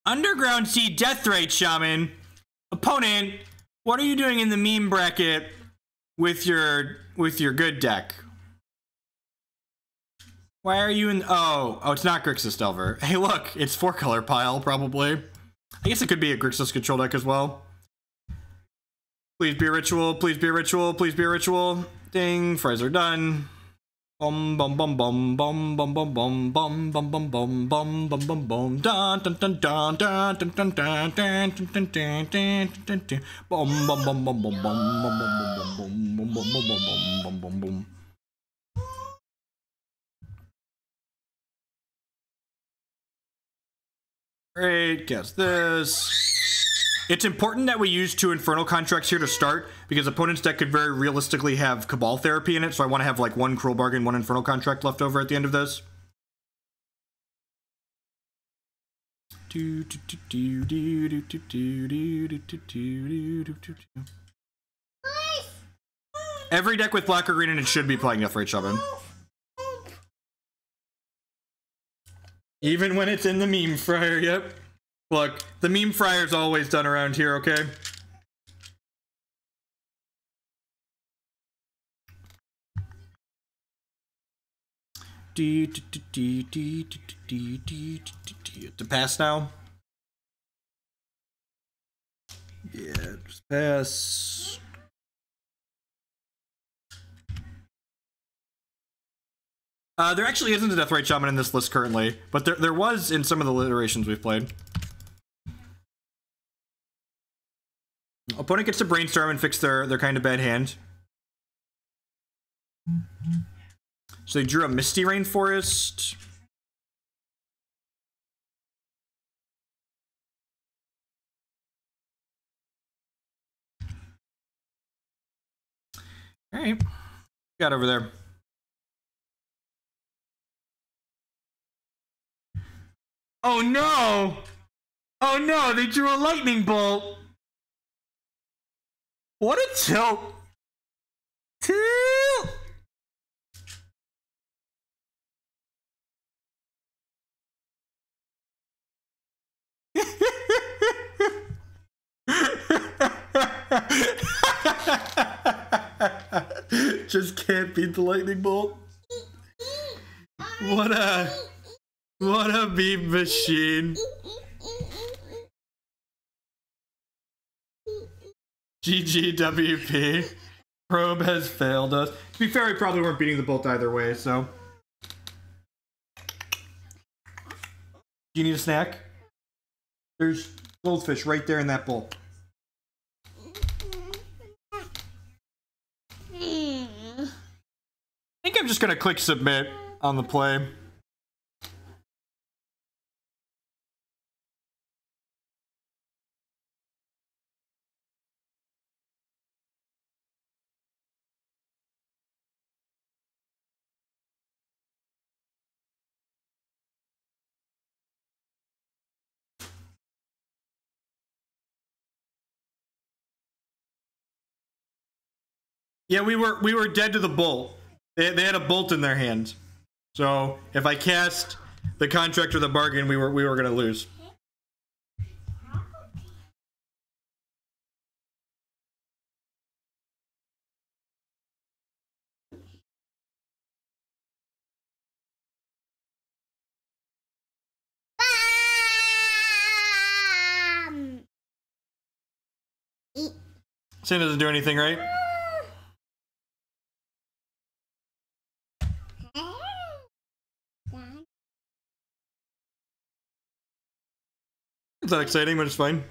Underground Sea Deathrite Shaman. Opponent, what are you doing in the meme bracket with your good deck? Why are you in... Oh, it's not Grixis Delver. Hey, look, it's 4-color pile, probably. I guess it could be a Grixis control deck as well. Please be a ritual, please be a ritual, please be a ritual. Ding, fries are done. Bum bum bum bum bum bum bum bum bum bum bum bum bum bum bum bum dun dun dun dun dun dun dun dun dun dun dun dun dun dun bum bum bum bum bum bum bum bum bum bum bum bum bum bum. Great, guess this. It's important that we use 2 Infernal Contracts here to start, because opponent's deck could very realistically have Cabal Therapy in it, so I want to have like 1 Cruel Bargain, 1 Infernal Contract left over at the end of this. Every deck with black or green in it should be playing Deathrite Shaman. Even when it's in the meme fryer, yep. Look, the meme fryer's always done around here, okay? To pass now? Yeah, just pass. There actually isn't a Deathrite Shaman in this list currently, but there was in some of the iterations we've played. Opponent gets to brainstorm and fix their kind of bad hand. So they drew a Misty Rainforest. All right, got over there. Oh no! Oh no, they drew a lightning bolt! What a tilt! Tilt! Just can't beat the lightning bolt. What a beam machine. GGWP. Probe has failed us. To be fair, we probably weren't beating the bolt either way, so. Do you need a snack? There's goldfish right there in that bowl. I think I'm just gonna click submit on the play. Yeah, we were dead to the bolt. They had a bolt in their hand. So if I cast the contract or the bargain, we were gonna lose. Sin doesn't do anything, right? It's not exciting, but it's fine.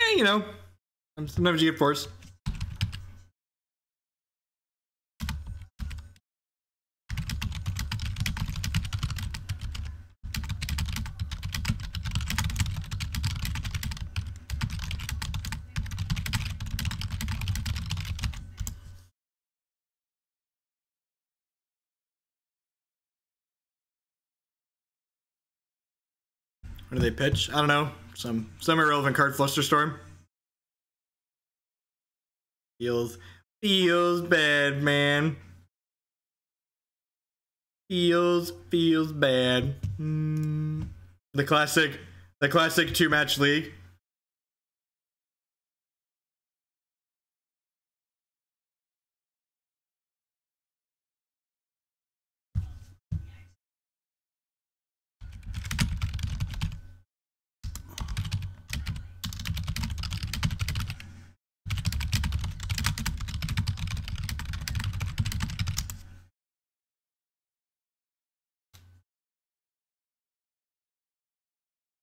Yeah, you know, sometimes you get forced. What do they pitch? I don't know. Some irrelevant card, Flusterstorm. Feels bad, man. Feels bad. The classic 2-match league.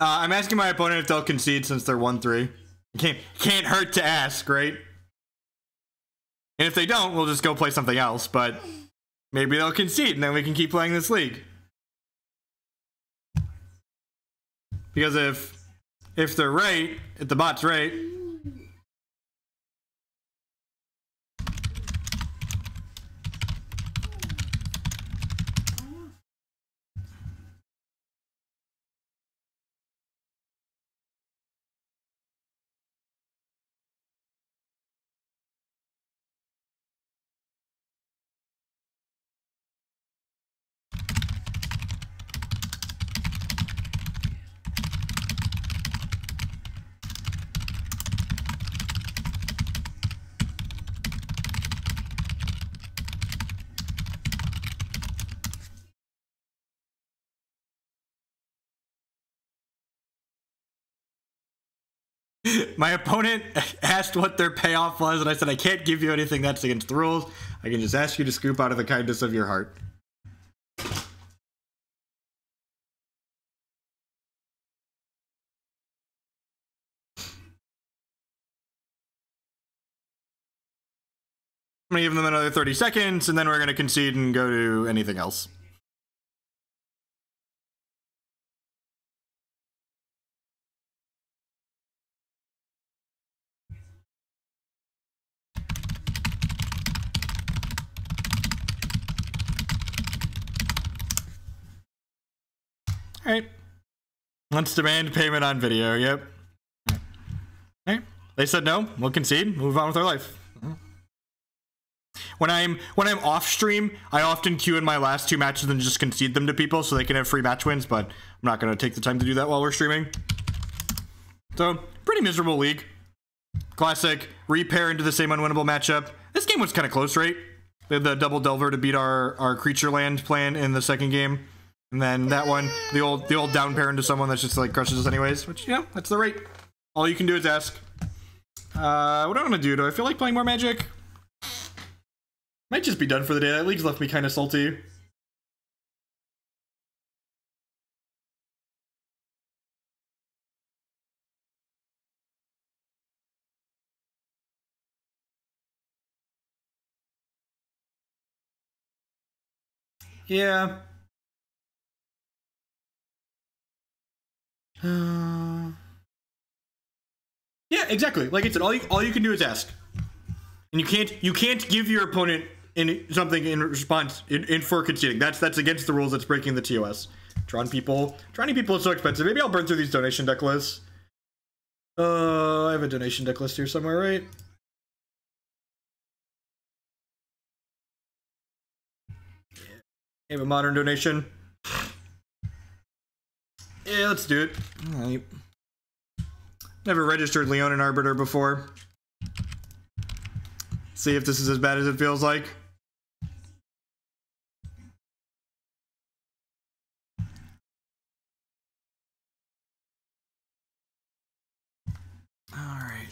I'm asking my opponent if they'll concede since they're 1-3. Can't hurt to ask, right? And if they don't, we'll just go play something else, but maybe they'll concede and then we can keep playing this league. Because if they're right, if the bot's right, my opponent asked what their payoff was, and I said, I can't give you anything that's against the rules. I can just ask you to scoop out of the kindness of your heart. I'm gonna give them another 30 seconds, and then we're gonna concede and go to anything else. All right. Let's demand payment on video. Yep. All right. They said no. We'll concede. Move on with our life. When I'm off stream, I often queue in my last 2 matches and just concede them to people so they can have free match wins. But I'm not gonna take the time to do that while we're streaming. So pretty miserable league. Classic repair into the same unwinnable matchup. This game was kind of close, right? We had the double delver to beat our creature land plan in the second game. And then that one, the old down pair into someone that's just like crushes us anyways, which, yeah, that's the rate. All you can do is ask. What do I want to do? Do I feel like playing more Magic? Might just be done for the day. That league's left me kind of salty. Yeah. Yeah, exactly. Like I said, all you can do is ask, and you can't give your opponent something in response in for conceding. That's against the rules. That's breaking the TOS. Drawing people is so expensive. Maybe I'll burn through these donation deck lists. I have a donation deck list here somewhere, right? I have a modern donation. Yeah, let's do it. All right. Never registered Leonin Arbiter before. See if this is as bad as it feels like. All right.